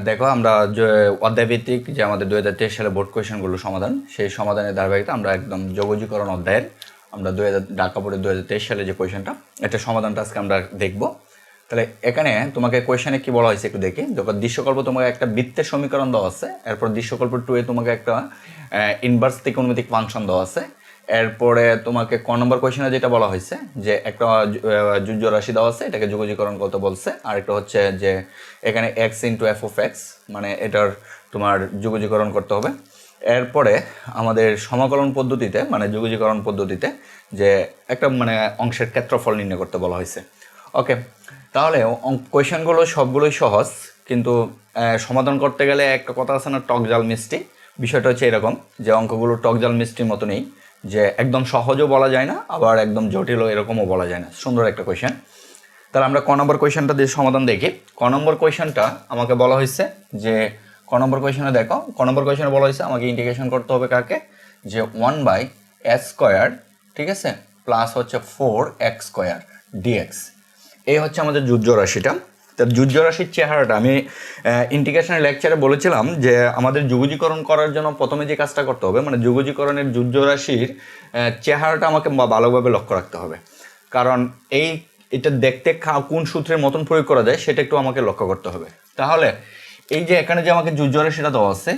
দেখো আমরা যে অধ্যায়ভিত্তিক যে আমাদের 2023 সালে বোর্ড কোয়েশনগুলো সমাধান, সেই সমাধানের ধারাবাহিকতা আমরা একদম যোগজীকরণ অধ্যায়ের আমরা ঢাকা বোর্ডের 2023 সালে যে কোয়েশনটা, এটা সমাধানটা আজকে আমরা দেখব। তাহলে এখানে তোমাকে কোয়েশনে কি বলা হয়েছে একটু দেখি। দেখো, দৃশ্যকল্প তোমাকে একটা বৃত্তের সমীকরণ দেওয়া আছে, এরপর দৃশ্যকল্প 2 এ তোমাকে একটা ইনভার্স ত্রিকোণমিতিক ফাংশন দেওয়া আছে। এরপরে তোমাকে ক নম্বর কোয়েশনে যেটা বলা হয়েছে যে একটা যুজ্য রাশি দেওয়া আছে, এটাকে যোগজীকরণ করতে বলছে। আর একটা হচ্ছে যে এখানে x into F of x, মানে এটার তোমার যোগজীকরণ করতে হবে। এরপরে আমাদের সমাকলন পদ্ধতিতে, মানে যোগজীকরণ পদ্ধতিতে যে একটা মানে অংশের ক্ষেত্রফল নির্ণয় করতে বলা হয়েছে। ওকে, তাহলে কোয়েশনগুলো সবগুলোই সহজ, কিন্তু সমাধান করতে গেলে একটা কথা আছে না, টক জাল মিষ্টি। বিষয়টা হচ্ছে এরকম যে অঙ্কগুলো টক জাল মিষ্টির মতো নেই, যে একদম সহজও বলা যায় না, আবার একদম জটিলও এরকমও বলা যায় না। সুন্দর একটা কোয়েশন। তাহলে আমরা ক নম্বর কোয়েশনটা দিয়ে সমাধান দেখি। ক নম্বর কোয়েশনটা আমাকে বলা হয়েছে যে ক নম্বর কোয়েশনে দেখো, ক নম্বর কোয়েশনে বলা হয়েছে আমাকে ইন্টিগ্রেশন করতে হবে কাকে, যে 1/s², ঠিক আছে, প্লাস হচ্ছে 4x² dx। এই হচ্ছে আমাদের যুজ্য রাশিটা। তা যুজ্য রাশির চেহারাটা আমি ইন্টিগ্রেশনের লেকচারে বলেছিলাম যে আমাদের যোগজীকরণ করার জন্য প্রথমে যে কাজটা করতে হবে, মানে যোগজীকরণের যুজ্য রাশির চেহারাটা আমাকে ভালোভাবে লক্ষ্য রাখতে হবে। কারণ এটা দেখতে কোন সূত্রের মতন প্রয়োগ করা যায় সেটা একটু আমাকে লক্ষ্য করতে হবে। তাহলে এই যে এখানে যে আমাকে যুজ্য রাশিটা দেওয়া আছে,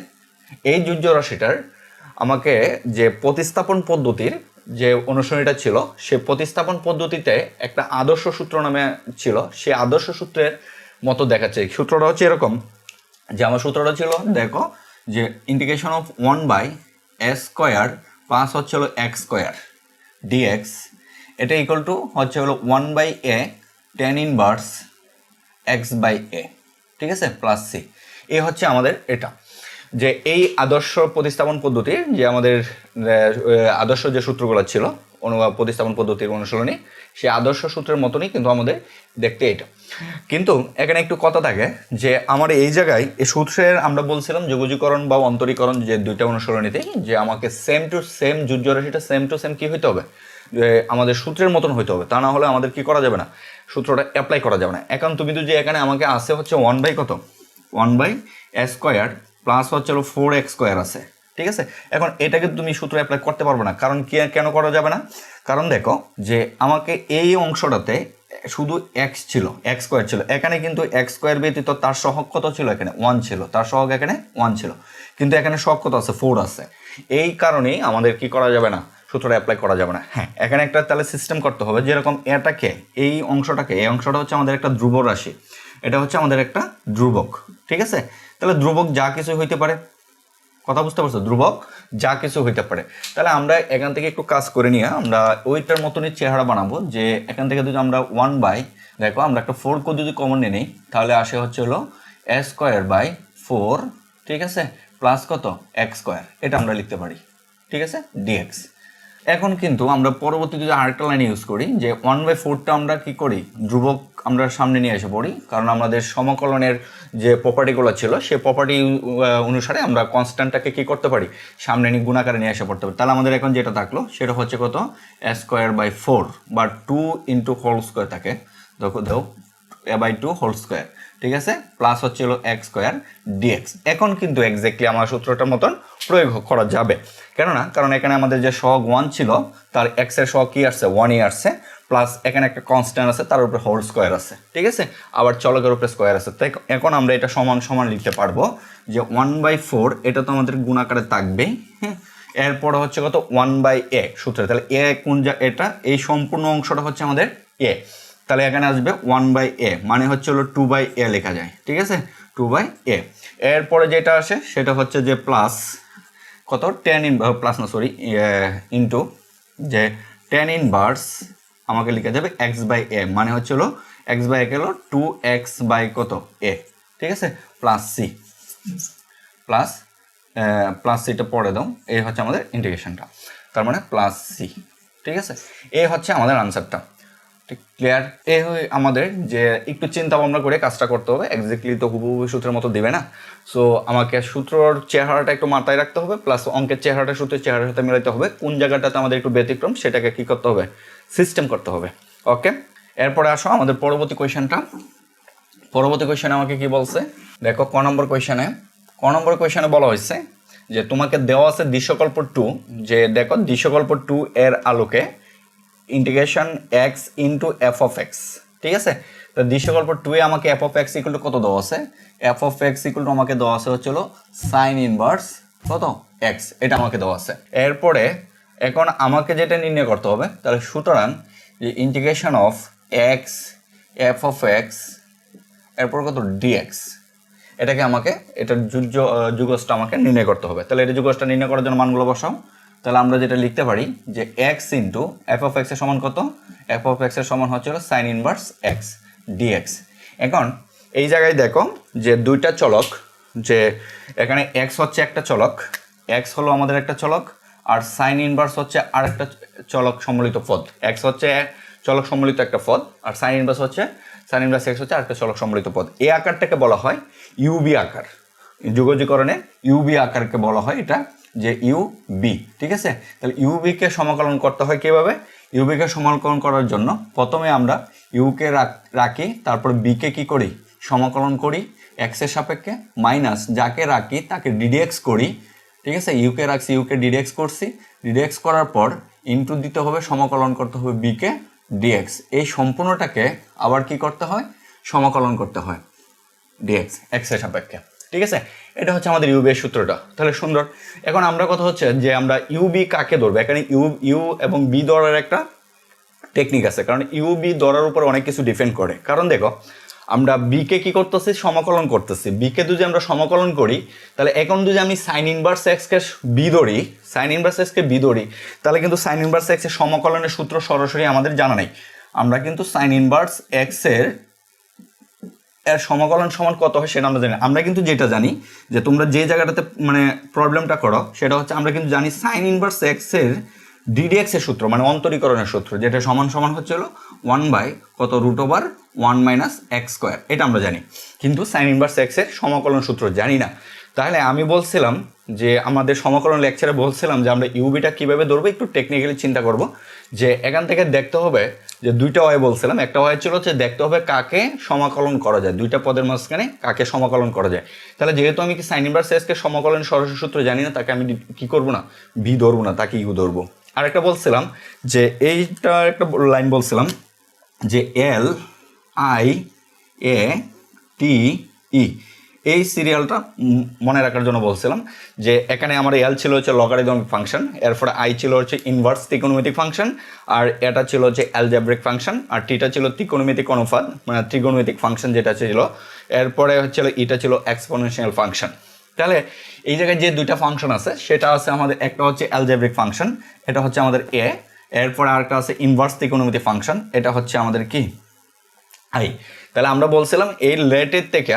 এই যুজ্য রাশিটার আমাকে যে প্রতিস্থাপন পদ্ধতির যে অনুসরণীটা ছিল, সে প্রতিস্থাপন পদ্ধতিতে একটা আদর্শ সূত্র নামে ছিল, সে আদর্শ সূত্রের মতো দেখাচ্ছে। সূত্রটা হচ্ছে এরকম, যে আমার সূত্রটা ছিল, দেখো, যে ইন্টিগ্রেশন অফ 1/s² প্লাস হচ্ছে হলো x² dx, এটা ইকুয়াল টু হচ্ছে হলো 1/a tan ইনভার্স x/a, ঠিক আছে, প্লাস c। এই হচ্ছে আমাদের এটা, যে এই আদর্শ প্রতিস্থাপন পদ্ধতির যে আমাদের আদর্শ যে সূত্রগুলো ছিল প্রতিস্থাপন পদ্ধতির অনুসরণী, সেই আদর্শ সূত্রের মতনই কিন্তু আমাদের দেখতে এটা। কিন্তু এখানে একটু কথা থাকে যে আমার এই জায়গায় এই সূত্রের আমরা বলছিলাম যোগজীকরণ বা অন্তরীকরণ যে দুইটা অনুসরণীতে, যে আমাকে সেম টু সেম যুজ্য রাশিটা সেম টু সেম কি হইতে হবে, যে আমাদের সূত্রের মতন হইতে হবে। তা না হলে আমাদের কি করা যাবে না, সূত্রটা অ্যাপ্লাই করা যাবে না। এখন তুমি তো যে এখানে আমাকে আসে হচ্ছে 1/s² প্লাস হচ্ছে হলো 4x² আছে, ঠিক আছে। এখন এটাকে তুমি সূত্র অ্যাপ্লাই করতে পারবে না। কারণ কেন করা যাবে না? কারণ দেখো, যে আমাকে এই অংশটাতে শুধু এক্স স্কোয়ার ছিল, এখানে কিন্তু x² ব্যতীত তার সহগ কত ছিল, এখানে 1 ছিল, তার সহগ এখানে 1 ছিল, কিন্তু এখানে সহগ কত আছে, 4 আছে। এই কারণেই আমাদের কি করা যাবে না, সূত্রটা অ্যাপ্লাই করা যাবে না। হ্যাঁ, এখানে একটা তাহলে সিস্টেম করতে হবে, যেরকম এটাকে এই অংশটা হচ্ছে আমাদের একটা ধ্রুব রাশি, এটা হচ্ছে আমাদের একটা ধ্রুবক, ঠিক আছে। তাহলে ধ্রুবক যা কিছু হইতে পারে, কথা বুঝতে পারছো, ধ্রুবক যা কিছু হইতে পারে। তাহলে আমরা এখান থেকে একটু কাজ করে নিয়ে আমরা ওইটার মতনই চেহারা বানাবো, যে এখান থেকে যদি আমরা 1/, দেখো আমরা একটা 4 কোড যদি কমন নিই, তাহলে আসে হচ্ছে হলো s²/4, ঠিক আছে, প্লাস কত x², এটা আমরা লিখতে পারি, ঠিক আছে, dx। এখন কিন্তু আমরা পরবর্তীতে যদি আরেকটা লাইন ইউজ করি, যে 1/4টা আমরা কি করি, ধ্রুবক আমরা সামনে নিয়ে এসে পড়ি, কারণ আমাদের সমাকলনের যে প্রপার্টিগুলো ছিল সেই প্রপার্টি অনুসারে আমরা কনস্ট্যান্টটাকে কি করতে পারি, সামনে নিয়ে গুণাকারে নিয়ে এসে পড়তে পারি। তাহলে আমাদের এখন যেটা থাকলো সেটা হচ্ছে কত, s²/4 বা 2 ইন্টু হোল স্কোয়ার থাকে, দেখো 2 হোল স্কোয়ার, ঠিক আছে, প্লাস হচ্ছে হলো x² dx। এখন কিন্তু এক্স্যাক্টলি আমার সূত্রটার মতন প্রয়োগ করা যাবে। কেননা কারণ এখানে আমাদের যে সহগ 1 ছিল, তার x এর সহগ কি আসছে, 1ই আসছে, প্লাস এখানে একটা কনস্ট্যান্ট আছে, তার উপরে হোল স্কোয়ার আছে, ঠিক আছে, আবার চলকের উপরে স্কোয়ার আছে। তাই এখন আমরা এটা সমান সমান লিখতে পারবো যে 1/4 এটা তো আমাদের গুণাকারে থাকবেই, হ্যাঁ। এরপরে হচ্ছে কত, 1/a সূত্রে, তাহলে এ কোন এটা এই সম্পূর্ণ অংশটা হচ্ছে আমাদের a, তাহলে এখানে আসবে 1/a, মানে হচ্ছে হলো 2/a লেখা যায়, ঠিক আছে, 2/a। এরপরে যেটা আসে সেটা হচ্ছে যে প্লাস কত, প্লাস না সরি ইন্টু যে tan ইনভার্স আমাকে লিখা যাবে x/a, মানে হচ্ছে হলো x/a হলো 2x/কত a, ঠিক আছে, প্লাস c, প্লাস সিটা পড়ে দাও, এই হচ্ছে আমাদের ইন্টিগ্রেশনটা, তার মানে প্লাস c, ঠিক আছে। এই হচ্ছে আমাদের আনসারটা, ঠিক ক্লিয়ার। এই আমাদের যে একটু চিন্তা ভাবনা করে কাজটা করতে হবে, এক্স্যাক্টলি তো হুবহু সূত্রের মতো দিবে না। সো আমাকে সূত্রর চেহারাটা একটু মাথায় রাখতে হবে, প্লাস অঙ্কের চেহারাটা সূত্রের চেহারার সাথে মিলাইতে হবে, কোন জায়গাটাতে আমাদের একটু ব্যতিক্রম সেটাকে কি করতে হবে, সিস্টেম করতে হবে। ওকে, এরপরে আসো আমাদের পরবর্তী কোয়েশনটা। পরবর্তী কোয়েশ্চেনে আমাকে কি বলছে দেখো, ক নম্বর কোয়েশ্চেনে বলা হয়েছে যে তোমাকে দেওয়া আছে দৃশ্যকল্প 2, যে দেখো দৃশ্যকল্প 2 এর আলোকে integration x into F of x, ঠিক আছে। তো দৃশ্যকল্প 2 এ আমাকে F of x equal to কত দেওয়া আছে, F of x equal to আমাকে দেওয়া আছে হচ্ছে সাইন ইনভার্স কত এক্স, এটা আমাকে দেওয়া আছে। এরপরে এখন আমাকে যেটা নির্ণয় করতে হবে, তাহলে সুতরাং যে integration of x F of x এরপর কত ডিএক্স, এটাকে আমাকে এটার যুগজটা আমাকে নির্ণয় করতে হবে। তাহলে এটা যুগজটা নির্ণয় করার জন্য মানগুলো বসাও। তাহলে আমরা যেটা লিখতে পারি যে x into F of x এর সমান কত, এফ অফ এক্স এর সমান হচ্ছে সাইন ইনভার্স এক্স ডিএক্স। এখন এই জায়গায় দেখো যে দুইটা চলক, যে এখানে এক্স হচ্ছে একটা চলক, এক্স হলো আমাদের একটা চলক, আর সাইন ইনভার্স হচ্ছে আর একটা চলক সম্মিলিত পদ। এক্স হচ্ছে চলক সম্মিলিত একটা পদ, আর সাইন ইনভার্স এক্স হচ্ছে আরেকটা চলক সম্মিলিত পদ। এই আকারটাকে বলা হয় ইউবি আকার। যুগজীকরণে ইউবি আকারকে বলা হয় এটা যে ইউবি, ঠিক আছে। তাহলে ইউবিকে সমাকলন করতে হয় কিভাবে, ইউবিকে সমাকলন করার জন্য প্রথমে আমরা ইউকে রাখি, তারপর বিকে কি করি সমাকলন করি এক্স এর সাপেক্ষে, মাইনাস যাকে রাখি তাকে ডিডিএক্স করি, ঠিক আছে। ইউকে রাখছি, ইউকে ডিডিএক্স করছি, ডিডিএক্স করার পর ইনটু দিতে হবে, সমাকলন করতে হবে বিকে ডিএক্স। এই সম্পূর্ণটাকে আবার কি করতে হয়, সমাকলন করতে হয় ডিএক্স এক্স এর সাপেক্ষে, ঠিক আছে। এটা হচ্ছে আমাদের ইউবি এর সূত্রটা। তাহলে সুন্দর। এখন আমরা কথা হচ্ছে যে আমরা ইউবি কাকে ধরবো, এখানে ইউ এবং বি ধরার একটা টেকনিক আছে, কারণ ইউবি ধরার উপর অনেক কিছু ডিপেন্ড করে। কারণ দেখো আমরা বিকে কি করতেছি, সমাকলন করতেছি। বিকে যদি আমরা সমাকলন করি, তাহলে এখন যদি আমি সাইন ইনভার্স এক্সকে বি ধরি, সাইন ইনভার্স এক্সকে বি ধরি, তাহলে কিন্তু সাইন ইনভার্স এক্সের সমাকলনের সূত্র সরাসরি আমাদের জানা নেই। আমরা কিন্তু সাইন ইনভার্স এক্স এর সমাকলন সমান কত হয় সেটা আমরা জানি। আমরা কিন্তু যেটা জানি যে তোমরা যে জায়গাটাতে মানে প্রবলেমটা করো সেটা হচ্ছে আমরা কিন্তু জানি সাইন ইনভার্স এক্স এর ডিডিএক্স এর সূত্র, মানে অন্তরীকরণের সূত্র, যেটা সমান সমান হচ্ছে 1 কত √1 মাইনাস এক্স স্কোয়ার, এটা আমরা জানি। কিন্তু সাইন ইনভার্স এক্স এর সমাকলন সূত্র জানি না। তাহলে আমি বলছিলাম যে আমাদের সমাকলন লেকচারে বলছিলাম যে আমরা ইউবিটা কীভাবে ধরবো, একটু টেকনিক্যালি চিন্তা করব। যে এখান থেকে দেখতে হবে যে দুইটা ওয়ে বলছিলাম, একটা ওয়ে ছিল হচ্ছে দেখতে হবে কাকে সমাকলন করা যায়, দুইটা পদের মাঝখানে কাকে সমাকলন করা যায়। তাহলে যেহেতু আমি কি সাইন ইনভার্স এক্সকে সমাকলন সরাসরি সূত্র জানি না, তাকে আমি কি করবো না, বি ধরবো না, তাকে ইউ ধরবো। আরেকটা বলছিলাম যে এইটা একটা লাইন বলছিলাম যে এল আই এ টি ই, এই সিরিয়ালটা মনে রাখার জন্য বলছিলাম যে এখানে আমার এল ছিল হচ্ছে লগারিদমিক ফাংশন, এরপরে আই ছিল হচ্ছে ইনভার্স ত্রিকোণমিতিক ফাংশন, আর এটা ছিল হচ্ছে অ্যালজেব্রিক ফাংশন, আর টিটা ছিল ত্রিকোণমিতিক অনুপাত মানে ত্রিকোণমিতিক ফাংশন যেটা ছিল, এরপরে হচ্ছে এটা ছিল এক্সপোনেনশিয়াল ফাংশন। তাহলে এই জায়গায় যে দুইটা ফাংশন আছে সেটা আছে আমাদের, একটা হচ্ছে অ্যালজেব্রিক ফাংশন, এটা হচ্ছে আমাদের এ, এরপরে আরেকটা আছে ইনভার্স ত্রিকোণমিতিক ফাংশন, এটা হচ্ছে আমাদের কি আই। তাহলে আমরা বলছিলাম এই লেটের থেকে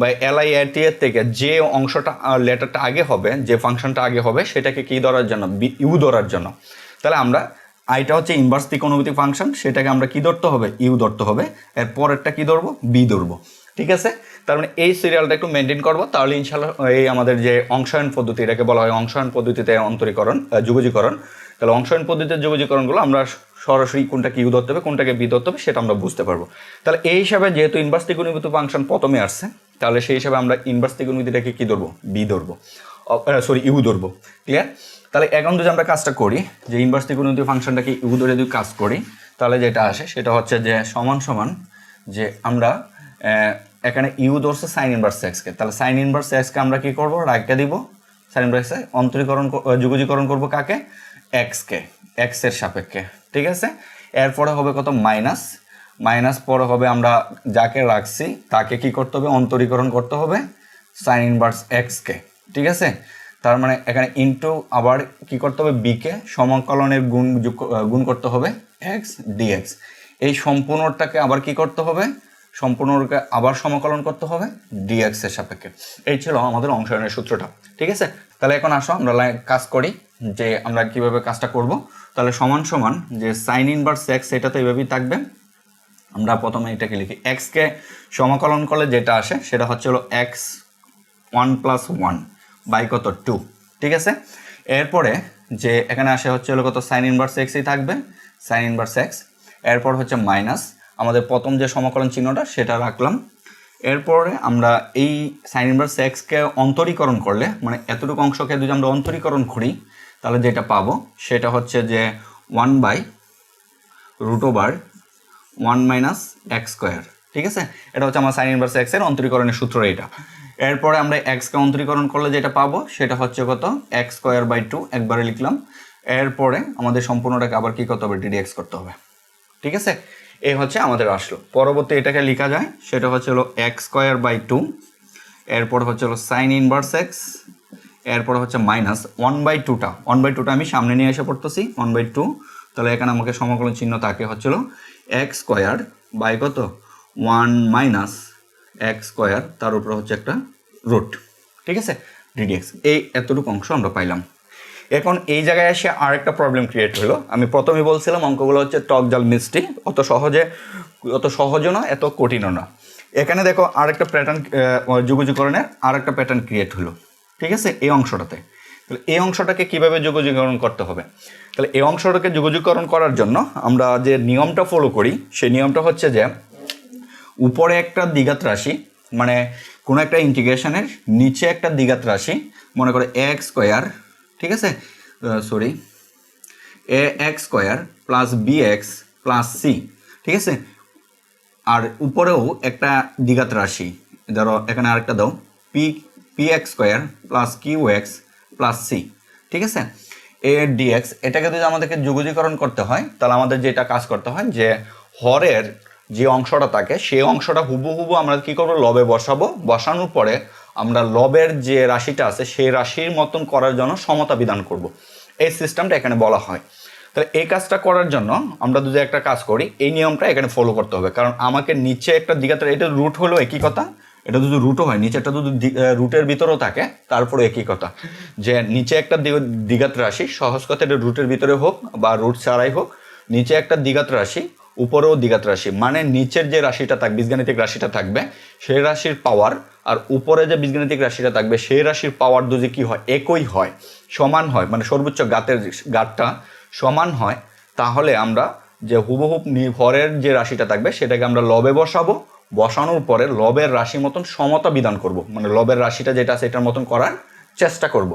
বা LIAT এর থেকে যে অংশটা লেটারটা আগে হবে, যে ফাংশনটা আগে হবে সেটাকে কি ধরার জন্য, ইউ ধরার জন্য। তাহলে আমরা আইটা হচ্ছে ইনভার্স ত্রিকোণমিতিক ফাংশন, সেটাকে আমরা কি ধরতে হবে, ইউ ধরতে হবে। এর পরেরটা কি ধরবো, বি ধরবো, ঠিক আছে। তার মানে এই সিরিয়ালটা একটু মেনটেন করবো, তাহলে ইনশাল্লাহ এই আমাদের যে অংশায়ন পদ্ধতি, এটাকে বলা হয় অংশায়ন পদ্ধতিতে অন্তরীকরণ যুগজীকরণ। তাহলে অংশায়ন পদ্ধতিতে যুগজীকরণগুলো আমরা সরাসরি কোনটাকে ইউ ধরতে হবে কোনটাকে বি ধরতে হবে সেটা আমরা বুঝতে পারবো। তাহলে এই হিসাবে যেহেতু ইনভার্স ত্রিকোণমিতিক ফাংশন প্রথমে আসছে, তাহলে সেই হিসাবে আমরা ইনভার্স ত্রিকোণমিতিটাকে কি ধরবো, বি ধরবো, ইউ ধরবো। ক্লিয়ার? তাহলে এখন যদি আমরা কাজটা করি যে ইনভার্স ত্রিকোণমিতিক ফাংশনটাকে ইউ ধরে যদি কাজ করি, তাহলে যেটা আসে সেটা হচ্ছে যে সমান সমান যে আমরা এখানে ইউ ধরছে সাইন ইনভার্স এক্সকে, তাহলে সাইন ইনভার্স এক্সকে আমরা কি করবো, রাখতে দিব, সাইন ইনভার্স অন্তরীকরণ যুগজীকরণ করবো কাকে, এক্সকে, এক্স এর সাপেক্ষে, ঠিক আছে। এরপরে হবে কত, মাইনাস পরে হবে আমরা যাকে রাখছি তাকে কি করতে হবে, অন্তরীকরণ করতে হবে সাইন ইনভার্স এক্সকে, ঠিক আছে। তার মানে এখানে ইনটু আবার কি করতে হবে, বিকে সমাকলনের গুণ করতে হবে এক্স ডিএক্স। এই সম্পূর্ণটাকে আবার কি করতে হবে, সম্পূর্ণকে আবার সমাকলন করতে হবে ডিএক্স এর সাপেক্ষে। এই ছিল আমাদের অংশায়নের সূত্রটা, ঠিক আছে। তাহলে এখন আসো আমরা কাজ করি যে আমরা কিভাবে কাজটা করব। তাহলে সমান সমান যে সাইন ইনভার্স এক্স এটা তো এইভাবেই থাকবে। আমরা প্রথমে এটাকে লিখি, এক্সকে সমাকলন করলে যেটা আসে সেটা হচ্ছে এক্স 1 + 1 বাই কত 2, ঠিক আছে। এরপরে যে এখানে আসে হচ্ছে কত, সাইন ইনভার্স এক্সই থাকবে, সাইন ইনভার্স এক্স। এরপর হচ্ছে মাইনাস আমাদের প্রথম যে সমাকলন চিহ্নটা সেটা রাখলাম, এরপরে আমরা এই সাইন ইনভার্স এক্সকে অন্তরীকরণ করলে মানে এতটুকু অংশকে যদি আমরা অন্তরীকরণ করি তাহলে যেটা পাবো সেটা হচ্ছে যে 1/√1 মাইনাস এক্স স্কোয়ার। ঠিক আছে, এটা হচ্ছে আমার সাইন ইনভার্স এক্সের অন্তরীকরণের সূত্র এটা। এরপরে আমরা এক্সকে অন্তরীকরণ করলে যেটা পাবো সেটা হচ্ছে কত, x²/2 একবারে লিখলাম। এরপরে আমাদের সম্পূর্ণটাকে আবার কি করতে হবে, ddx করতে হবে। ঠিক আছে, এই হচ্ছে আমাদের আসলো। পরবর্তী এটাকে লেখা যায় সেটা হচ্ছে হলো x²/2, এরপর হচ্ছে হলো সাইন ইনভার্স এক্স, এরপর হচ্ছে মাইনাস 1/2টা আমি সামনে নিয়ে এসে পড়তেছি 1/2। তাহলে এখানে আমাকে সমাকলন চিহ্ন থাকে হচ্ছিল x² কত 1 মাইনাস x², তার উপরে হচ্ছে একটা রুট। ঠিক আছে, ddx। এই এতটুকু অংশ আমরা পাইলাম। এখন এই জায়গায় এসে আর একটা প্রবলেম ক্রিয়েট হলো। আমি প্রথমে বলছিলাম অঙ্কগুলো হচ্ছে টক জাল মিষ্টি, অত সহজও না, এত কঠিনও না। এখানে দেখো আরেকটা প্যাটার্ন, যুগযুগকরণের আরেকটা প্যাটার্ন ক্রিয়েট হলো। ঠিক আছে, এই অংশটাতে। তাহলে এই অংশটাকে কীভাবে যুগযুগকরণ করতে হবে? তাহলে এই অংশটাকে যুগযুগকরণ করার জন্য আমরা যে নিয়মটা ফলো করি সেই নিয়মটা হচ্ছে যে উপরে একটা দ্বিঘাত রাশি, মানে কোনো একটা ইন্টিগ্রেশনের নিচে একটা দ্বিঘাত রাশি, মনে করে x², ঠিক আছে, sorry ax² plus bx plus c। ঠিক আছে, আর উপরেও একটা দ্বিঘাত রাশি, ধরো এখানে আরেকটা দাও px² plus qx plus c। ঠিক আছে, a dx, এটাকে যদি আমাদেরকে যুগযুগকরণ করতে হয় তাহলে আমাদের যেটা কাজ করতে হয় যে হরের যে অংশটা থাকে সেই অংশটা হুবহু আমরা কি করবো, লবে বসাবো। বসানোর পরে আমরা লবের যে রাশিটা আছে সেই রাশির মতন করার জন্য সমতা বিধান করব। এই সিস্টেমটা এখানে বলা হয়। তাহলে এই কাজটা করার জন্য আমরা যদি একটা কাজ করি, এই নিয়মটা এখানে ফলো করতে হবে। কারণ আমাকে নিচে একটা দ্বিঘাত, এটা রুট হলো একই কথা, এটা যদি রুটও হয়, নিচে একটা যদি রুটের ভিতরেও থাকে তারপরে একই কথা, যে নিচে একটা দ্বিঘাত রাশি, সহজ কথা এটা রুটের ভিতরে হোক বা রুট ছাড়াই হোক, নিচে একটা দ্বিঘাত রাশি উপরেও দ্বিঘাত রাশি, মানে নিচের যে রাশিটা থাকবে, বীজগাণিতিক রাশিটা থাকবে সেই রাশির পাওয়ার আর উপরে যে বীজগাণিতিক রাশিটা থাকবে সেই রাশির পাওয়ার যদি কি হয়, একই হয়, সমান হয়, মানে সর্বোচ্চ গাতটা সমান হয়, তাহলে আমরা যে হুবহুব হরের যে রাশিটা থাকবে সেটাকে আমরা লবে বসাবো। বসানোর পরে লবের রাশি মতন সমতা বিধান করব, মানে লবের রাশিটা যেটা আছে এটার মতন করার চেষ্টা করব।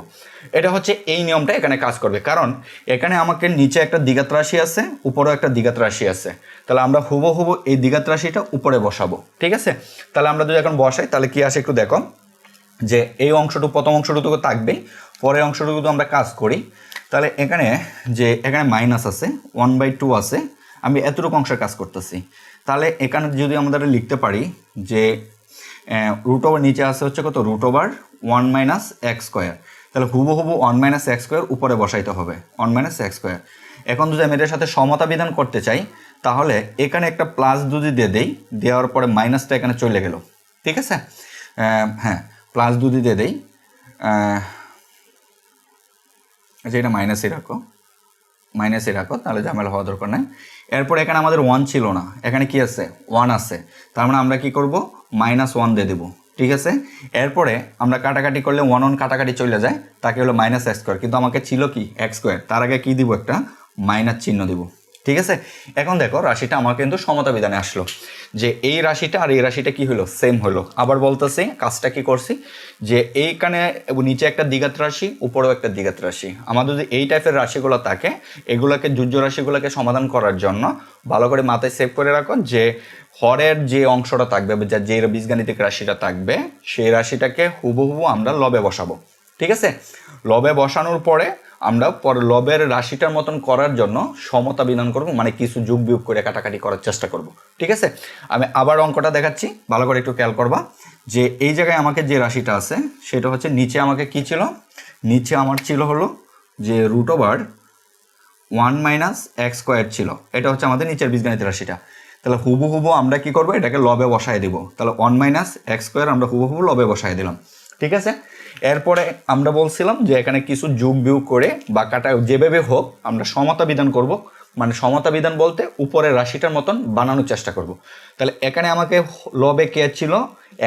এটা হচ্ছে এই নিয়মটা এখানে কাজ করবে। কারণ এখানে আমাকে নিচে একটা দ্বিঘাত রাশি আছে, উপরেও একটা দ্বিঘাত রাশি আছে, তাহলে আমরা হুবহু এই দ্বিঘাত রাশিটা উপরে বসাবো। ঠিক আছে, তাহলে আমরা যদি এখন বসাই তাহলে কি আসে একটু দেখো, যে এই অংশটুকু প্রথম অংশটুকু থাকবেই, পরের অংশটুকু যদি আমরা কাজ করি তাহলে এখানে যে এখানে মাইনাস আছে 1/2 আছে, আমি এতটুকু অংশের কাজ করতেছি। তাহলে এখানে যদি আমরা লিখতে পারি যে √, নিচে আছে হচ্ছে কত √1 মাইনাস x², তাহলে হুবহু 1 মাইনাস x² উপরে বসাইতে হবে 1 মাইনাস x²। এখন যদি আমি এটার সাথে সমতা বিধান করতে চাই তাহলে এখানে একটা প্লাস যদি দেই, দেওয়ার পরে মাইনাসটা এখানে চলে গেল। ঠিক আছে, হ্যাঁ প্লাস যদি দেই, আচ্ছা এটা মাইনাসই রাখো, তাহলে ঝামেলা হওয়া দরকার নাই। এরপর এখানে আমাদের 1 ছিল না, এখানে কি আছে 1 আছে, তার মানে আমরা কি করব -1 দিয়ে দেবো। ঠিক আছে, এরপরে আমরা কাটাকাটি করলে 1 কাটাকাটি চলে যায়, তাকে হলো -x², কিন্তু আমাকে ছিল কি x², তার আগে কি দিব, একটা মাইনাস চিহ্ন দিব। ঠিক আছে, এখন দেখো রাশিটা আমার কিন্তু সমতা বিধানে আসলো, যে এই রাশিটা আর এই রাশিটা কি হলো, সেম হলো। আবার বলতেছি কাজটা কি করছি, যে এইখানে নিচে একটা দ্বিঘাত রাশি, উপরেও একটা দ্বিঘাত রাশি, আমাদের যদি এই টাইপের রাশিগুলো থাকে এগুলোকে যুজ্য রাশিগুলোকে সমাধান করার জন্য ভালো করে মাথায় সেভ করে রাখো, যে হরের যে অংশটা থাকবে, যে বীজগাণিতিক রাশিটা থাকবে সেই রাশিটাকে হুবহু আমরা লবে বসাবো। ঠিক আছে, লবে বসানোর পরে আমরা পরে লবের রাশিটার মতন করার জন্য সমতা বিধান করব, মানে কিছু যোগ বিয়োগ করে কাটাকাটি করার চেষ্টা করব। ঠিক আছে, আমি আবার অঙ্কটা দেখাচ্ছি, ভালো করে একটু খেয়াল করবা, যে এই জায়গায় আমাকে যে রাশিটা আছে সেটা হচ্ছে নিচে আমাকে কি ছিল, নিচে আমার ছিল হলো যে √1 মাইনাস x² ছিল, এটা হচ্ছে আমাদের নিচের বীজগাণিতিক রাশিটা। তাহলে হুবহু আমরা কি করব, এটাকে লবে বসায় দিব, তাহলে 1 মাইনাস x² আমরা হুবহু লবে বসায় দিলাম। ঠিক আছে, এরপরে আমরা বলছিলাম যে এখানে কিছু যোগ বিয়োগ করে বা কাটা যেভাবে হোক আমরা সমতা বিধান করব, মানে সমতা বিধান বলতে উপরের রাশিটার মতন বানানোর চেষ্টা করব। তাহলে এখানে আমাকে লবে কে ছিল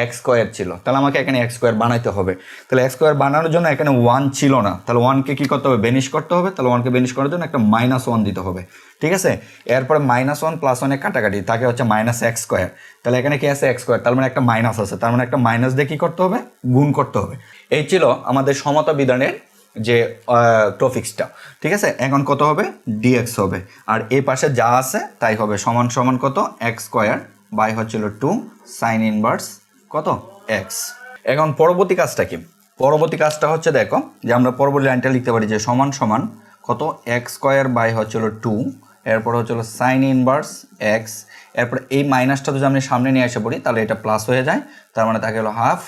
এক্স স্কোয়ার ছিল, তাহলে আমাকে এখানে এক্স স্কোয়ার বানাইতে হবে। তাহলে এক্স স্কোয়ার বানানোর জন্য এখানে 1 ছিল না, তাহলে 1কে কী করতে হবে, বেনিশ করতে হবে। তাহলে 1কে বেনিশ করার জন্য একটা -1 দিতে হবে, ঠিক আছে। এরপরে -1 + 1 কাটাকাটি, তাকে হচ্ছে -x স্কোয়ার। তাহলে এখানে কি আছে, এক্স স্কোয়ার, তার মানে একটা মাইনাস আছে, তার মানে একটা মাইনাস দিয়ে কী করতে হবে, গুণ করতে হবে। এই ছিল আমাদের সমতা বিধানের যে টপিক্সটা, ঠিক আছে। এখন কত হবে, dx হবে, আর এই পাশে যা আছে তাই হবে, সমান সমান কত, x স্কোয়ার বাই হচ্ছিল 2 সাইন ইনভার্স কত, x। এখন পরবর্তী কাজটা কি, পরবর্তী কাজটা হচ্ছে দেখো, যে আমরা পরবর্তী লাইনটা লিখতে পারি যে সমান সমান কত, x স্কোয়ার বাই হচ্ছিল 2, এরপর হচ্ছিল সাইন ইনভার্স x, এরপর এই মাইনাসটা যদি আমি সামনে নিয়ে এসে পড়ি তাহলে এটা প্লাস হয়ে যায়, তার মানে তাকে হলো হাফ।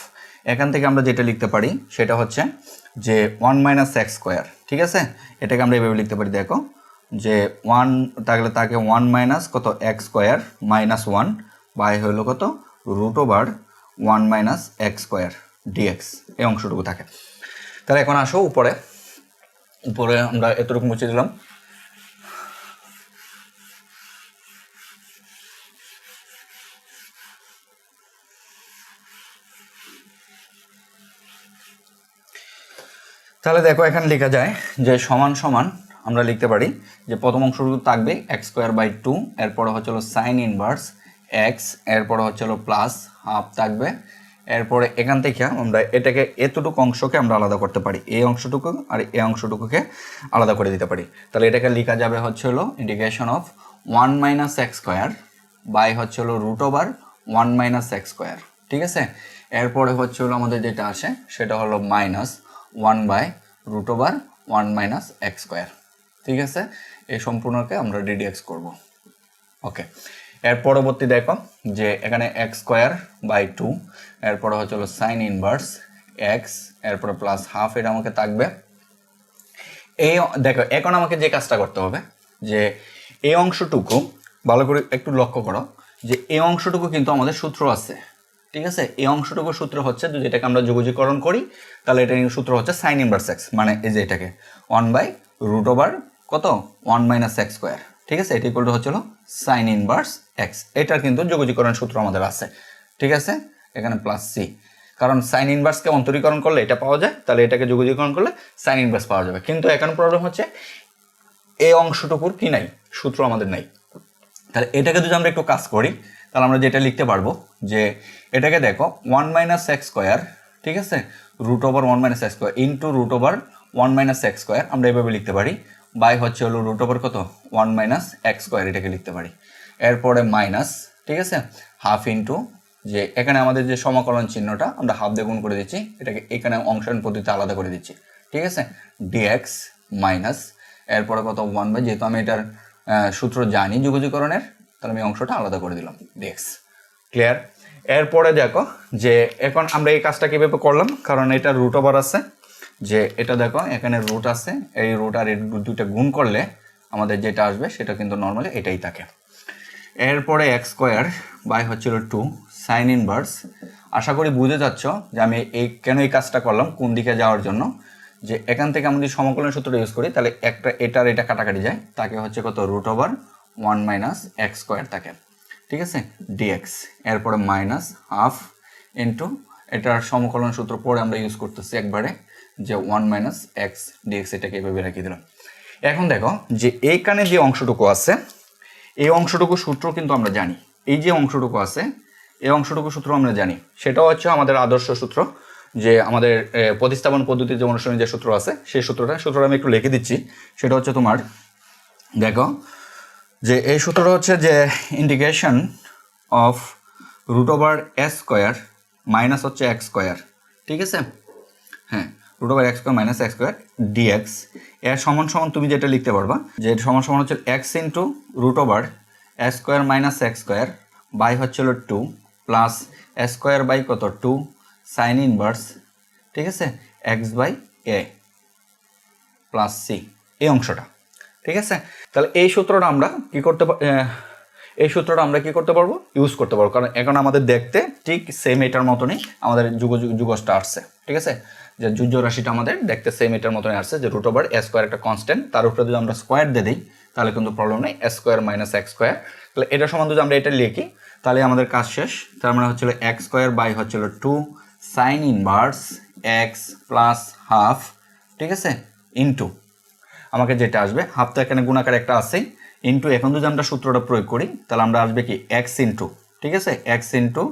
এখান থেকে আমরা যেটা লিখতে পারি সেটা হচ্ছে যে 1 - x স্কোয়ার, ঠিক আছে। এটাকে আমরা এভাবে লিখতে পারি, দেখো যে 1 তাহলে তাকে 1 - কত, x স্কোয়ার -1 বাই হলো কত, √1 - x স্কোয়ার dx, এই অংশটুকু থাকে। তাহলে এখন আসো উপরে, উপরে আমরা এতটুকু মুছে দিলাম। তাহলে দেখো এখানে লেখা যায় যে সমান সমান আমরা লিখতে পারি যে প্রথম অংশটুকু থাকবে x স্কোয়ার বাই 2, এরপরে হচ্ছিল সাইন ইনভার্স x, এরপরে হচ্ছিল প্লাস হাফ থাকবে। এরপরে এখান থেকে আমরা এটাকে এতটুকু অংশকে আমরা আলাদা করতে পারি, এই অংশটুকু আর এই অংশটুকুকে আলাদা করে দিতে পারি। তাহলে এটাকে লেখা যাবে হচ্ছিল integration of 1 - x square by হচ্ছিল √1 - x স্কোয়ার, ঠিক আছে। এরপরে হচ্ছিল আমাদের যেটা আসে সেটা হলো -1 √1 - x স্কোয়ার, ঠিক আছে। এই সম্পূর্ণকে আমরা ডিডিএক্স করব, ওকে। এর পরবর্তী দেখো যে এখানে x স্কোয়ার বাই 2, এরপরে হচ্ছিল সাইন ইনভার্স x, এরপরে প্লাস হাফ, এটা আমাকে থাকবে। এই দেখো এখন আমাকে যে কাজটা করতে হবে যে এই অংশটুকু ভালো করে একটু লক্ষ্য করো, যে এই অংশটুকু কিন্তু আমাদের সূত্র আছে, ঠিক আছে। এই অংশটুকু সূত্র হচ্ছে যদি এটাকে আমরা যোগজীকরণ করি তাহলে এটা সূত্র হচ্ছে সাইন ইনভার্স x, মানে এই যে এটাকে 1 কত 1 - x স্কোয়ার, ঠিক আছে। এটা ইকুয়াল টু হচ্ছিল সাইন ইনভার্স x, এটার কিন্তু যোগজীকরণ সূত্র আমাদের আছে, ঠিক আছে। এখানে প্লাস c, কারণ সাইন ইনভার্সকে অন্তরীকরণ করলে এটা পাওয়া যায়, তাহলে এটাকে যোগজীকরণ করলে সাইন ইনভার্স পাওয়া যাবে। কিন্তু এখন প্রবলেম হচ্ছে এই অংশটুকুর কি নাই, সূত্র আমাদের নাই। তাহলে এটাকে যদি আমরা একটু কাজ করি তাহলে আমরা যেটা লিখতে পারবো যে এটাকে দেখো 1 - x স্কোয়ার, ঠিক আছে, √1 - x square into √1 - x square আমরা এভাবে লিখতে পারি, বাই হচ্ছে হলো √, কত 1 - x স্কোয়ার, এটাকে লিখতে পারি। এরপরে মাইনাস, ঠিক আছে, হাফ ইন্টু যে এখানে আমাদের যে সমাকলন চিহ্নটা আমরা হাফ দিয়ে গুণ করে দিচ্ছি, এটাকে এখানে অংশায়ন পদ্ধতিতে আলাদা করে দিচ্ছি, ঠিক আছে, dx মাইনাস, এরপরে কত 1 বাই, যেহেতু আমি এটার সূত্র জানি যোগজীকরণের, তাহলে আমি অংশটা আলাদা করে দিলাম dx, ক্লিয়ার। এরপরে দেখো যে এখন আমরা এই কাজটা কীভাবে করলাম, কারণ এটা √, আছে যে এটা দেখো এখানে রুট আছে, এই রুট আর এই দুইটা গুণ করলে আমাদের যেটা আসবে সেটা কিন্তু নর্মালি এটাই থাকে। এরপরে x স্কোয়ার বাই হচ্ছিল 2 সাইন ইনভার্স, আশা করি বুঝে যাচ্ছ যে আমি কেন এই কাজটা করলাম, কোন দিকে যাওয়ার জন্য। যে এখান থেকে আমরা যদি সমাকলন সূত্রটা ইউজ করি তাহলে একটা এটা কাটাকাটি যায়, তাকে হচ্ছে কত √1 - x স্কোয়ার থাকে, ঠিক আছে, dx, এরপরে মাইনাস হাফ ইন্টু এটার সমকলন সূত্র পরে আমরা ইউজ করতেছি একবারে যে 1 - x dx, এটাকে এভাবে রেখে দিলাম। এখন দেখো যে এইখানে যে অংশটুকু আছে এই অংশটুকু সূত্র কিন্তু আমরা জানি, এই যে অংশটুকু আছে এই অংশটুকু সূত্র আমরা জানি, সেটা হচ্ছে আমাদের আদর্শ সূত্র, যে আমাদের প্রতিস্থাপন পদ্ধতির যে অনুসরণী যে সূত্র আছে সেই সূত্রটা আমি একটু লিখে দিচ্ছি। সেটা হচ্ছে তোমার দেখো যে এই সূত্রটা হচ্ছে যে integration of √s square minus হচ্ছে x স্কোয়ার, ঠিক আছে, হ্যাঁ, √x square minus x square dx, এর সমান সমান তুমি যেটা লিখতে পারবা যে সমান সমান হচ্ছে x into √s square minus x square by হচ্ছিল 2 প্লাস s স্কোয়ার বাই কত 2 সাইন ইনভার্স, ঠিক আছে, x by a plus c, এই অংশটা, ঠিক আছে। তাহলে এই সূত্রটা আমরা কি করতে পারবো, ইউজ করতে পারবো, কারণ এখন আমাদের দেখতে ঠিক সেম এটার মতনই আমাদের যুগজটা আসছে, ঠিক আছে, যে যুজ রাশিটা আমাদের দেখতে সেম এটার মতনই আসছে, যে √s স্কোয়ার একটা কনস্ট্যান্ট, তার উপরে যদি আমরা স্কোয়ার দিয়ে দিই তাহলে কিন্তু প্রবলেম নেই, s square minus x square. তাহলে এটা সমান যদি আমরা এটা লিখি তাহলে আমাদের কাজ শেষ। তার মানে হচ্ছিল এক্স স্কোয়ার বাই হচ্ছিল 2 sine inverse x plus half, ঠিক আছে, ইন্টু আমাকে যেটা আসবে হাফ তো এখানে গুণাকার একটা আছেই, ইন্টু এখন যদি আমরা সূত্রটা প্রয়োগ করি তাহলে আমরা আসবে কি এক্স ইন্টু, ঠিক আছে, এক্স ইন্টু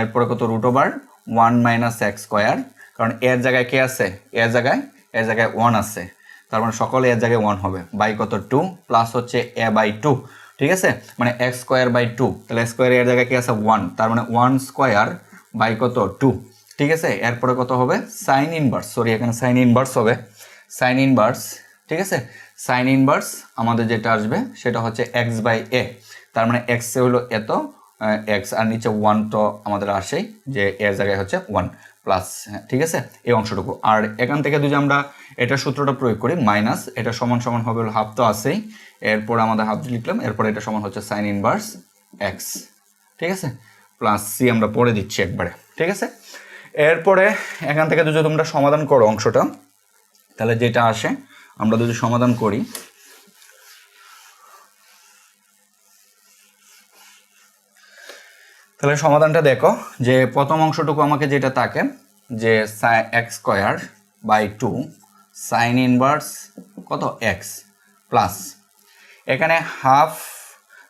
এরপরে কত root over 1 minus x square, কারণ এর জায়গায় কে আছে, এর জায়গায় 1 আছে, তার মানে সকলে এর জায়গায় 1 হবে, বাই কত 2 প্লাস হচ্ছে এ বাই 2, ঠিক আছে, মানে এক্স স্কোয়ার বাই 2, তাহলে স্কোয়ার এর জায়গায় কি আছে 1, তার মানে 1 স্কোয়ার বাই কত 2, ঠিক আছে। এরপরে কত হবে সাইন ইনভার্স, সরি এখানে সাইন ইনভার্স হবে, সাইন ইনভার্স, ঠিক আছে, সাইন ইনভার্স আমাদের যেটা আসবে সেটা হচ্ছে এক্স বাই এ, তার মানে এক্স এ হলো এত, এক্স আর নিচে 1 তো আমাদের আসেই, যে এর জায়গায় হচ্ছে 1 প্লাস, ঠিক আছে, এই অংশটুকু। আর এখান থেকে যদি আমরা এটা সূত্রটা প্রয়োগ করি মাইনাস এটা সমান সমান হবে হাফ তো আছেই, এরপর আমাদের হাফ লিখলাম, এরপর এটা সমান হচ্ছে সাইন ইনভার্স এক্স, ঠিক আছে, প্লাস সি আমরা পরে দিচ্ছি একবারে, ঠিক আছে। এরপরে এখান থেকে যদি তোমরা সমাধান করো অংশটা, তাহলে যেটা আসে আমরা যদি সমাধান করি, তাহলে সমাধানটা দেখো যে প্রথম অংশটুকু আমাকে যেটা থাকে যে x square by 2 sine inverse কত এক্স প্লাস এখানে হাফ,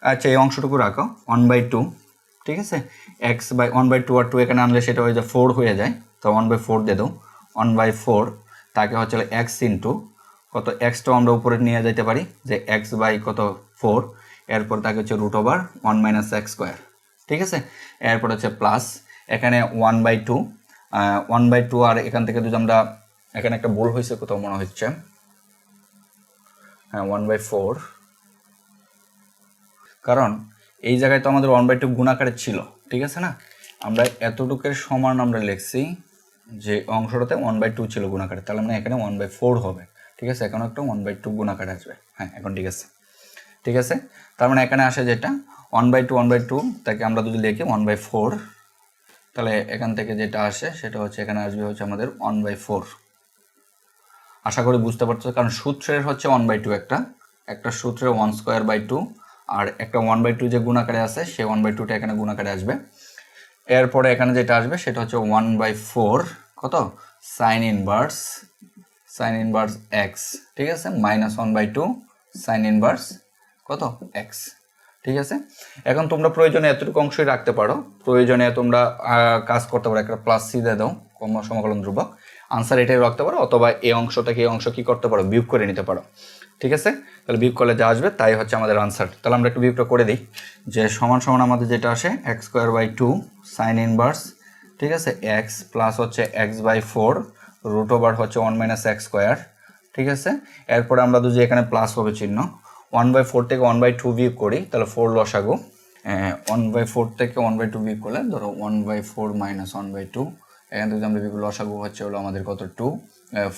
আচ্ছা এই অংশটুকু রাখো 1/2, ঠিক আছে, এক্স বাই 1/2 আর 2 এখানে আনলে সেটা হয়ে যায় 4 হয়ে যায়, তো 1/4 দিয়ে দাও, 1/4 তাকে হচ্ছে এক্স ইন্টু কত এক্সটাও আমরা উপরে নিয়ে যেতে পারি যে এক্স বাই কত 4, এরপর তাকে হচ্ছে root over 1 minus x square, ঠিক আছে, এরপর হচ্ছে প্লাস এখানে 1/2, 1/2 আর এখান থেকে যদি আমরা, এখানে একটা ভুল হয়েছে কোথাও মনে হচ্ছে, হ্যাঁ 1/4, কারণ এই জায়গায় তো আমাদের 1/2 গুণাকারে ছিল, ঠিক আছে না, আমরা এতটুকুর সমান আমরা লিখছি যে অংশটাতে 1/2 ছিল গুণাকারে, তাহলে মানে এখানে 1/4 হবে, ঠিক আছে, এখন একটা 1/2 গুণাকারে আসবে, হ্যাঁ এখন ঠিক আছে, ঠিক আছে, তার মানে এখানে আসে যেটা 1/2 তাকে আমরা যদি লিখি 1/4, তাহলে এখান থেকে যেটা আসে সেটা হচ্ছে এখানে আসবে হচ্ছে আমাদের 1/4, আশা করি বুঝতে পারছো, কারণ সূত্রের হচ্ছে 1/2 একটা সূত্রের 1 স্কোয়ার বাই 2 আর একটা 1/2 যে গুণাকারে আছে সেই 1/2টা এখানে গুণাকারে আসবে, এরপরে এখানে যেটা আসবে সেটা হচ্ছে 1/4 কত সাইন ইনভার্স এক্স, ঠিক আছে, মাইনাস 1/2 সাইন ইনভার্স কত এক্স, ঠিক আছে। এখন তোমরা প্রয়োজনে এতটুকু অংশই রাখতে পারো, প্রয়োজনে তোমরা কাজ করতে পারো, একটা প্লাস সি দিয়ে দাও সমাকলন ধ্রুবক, আনসার এটাই রাখতে পারো, অথবা এই অংশটাকে এই অংশ কি করতে পারো বিয়োগ করে নিতে পারো, ঠিক আছে, তাহলে বিয়োগ করলে যা আসবে তাই হচ্ছে আমাদের আনসার। তাহলে আমরা একটু বিয়োগটা করে দিই, যে সমান সমান আমাদের যেটা আসে x square by 2 sine inverse, ঠিক আছে, এক্স প্লাস হচ্ছে এক্স বাই 4 রুট ওভার হচ্ছে 1 মাইনাস এক্স স্কোয়ার, ঠিক আছে, এরপরে আমরা যদি এখানে প্লাস হবে চিহ্ন 1/4 থেকে 1/2 বিয়োগ করি তাহলে 4 লসাগু, 1/4 থেকে 1/2 বিয়োগ করলে ধরো 1/4 মাইনাস 1/2, এখান থেকে আমরা বিয়োগ লসাগু হচ্ছে হলো আমাদের কত 2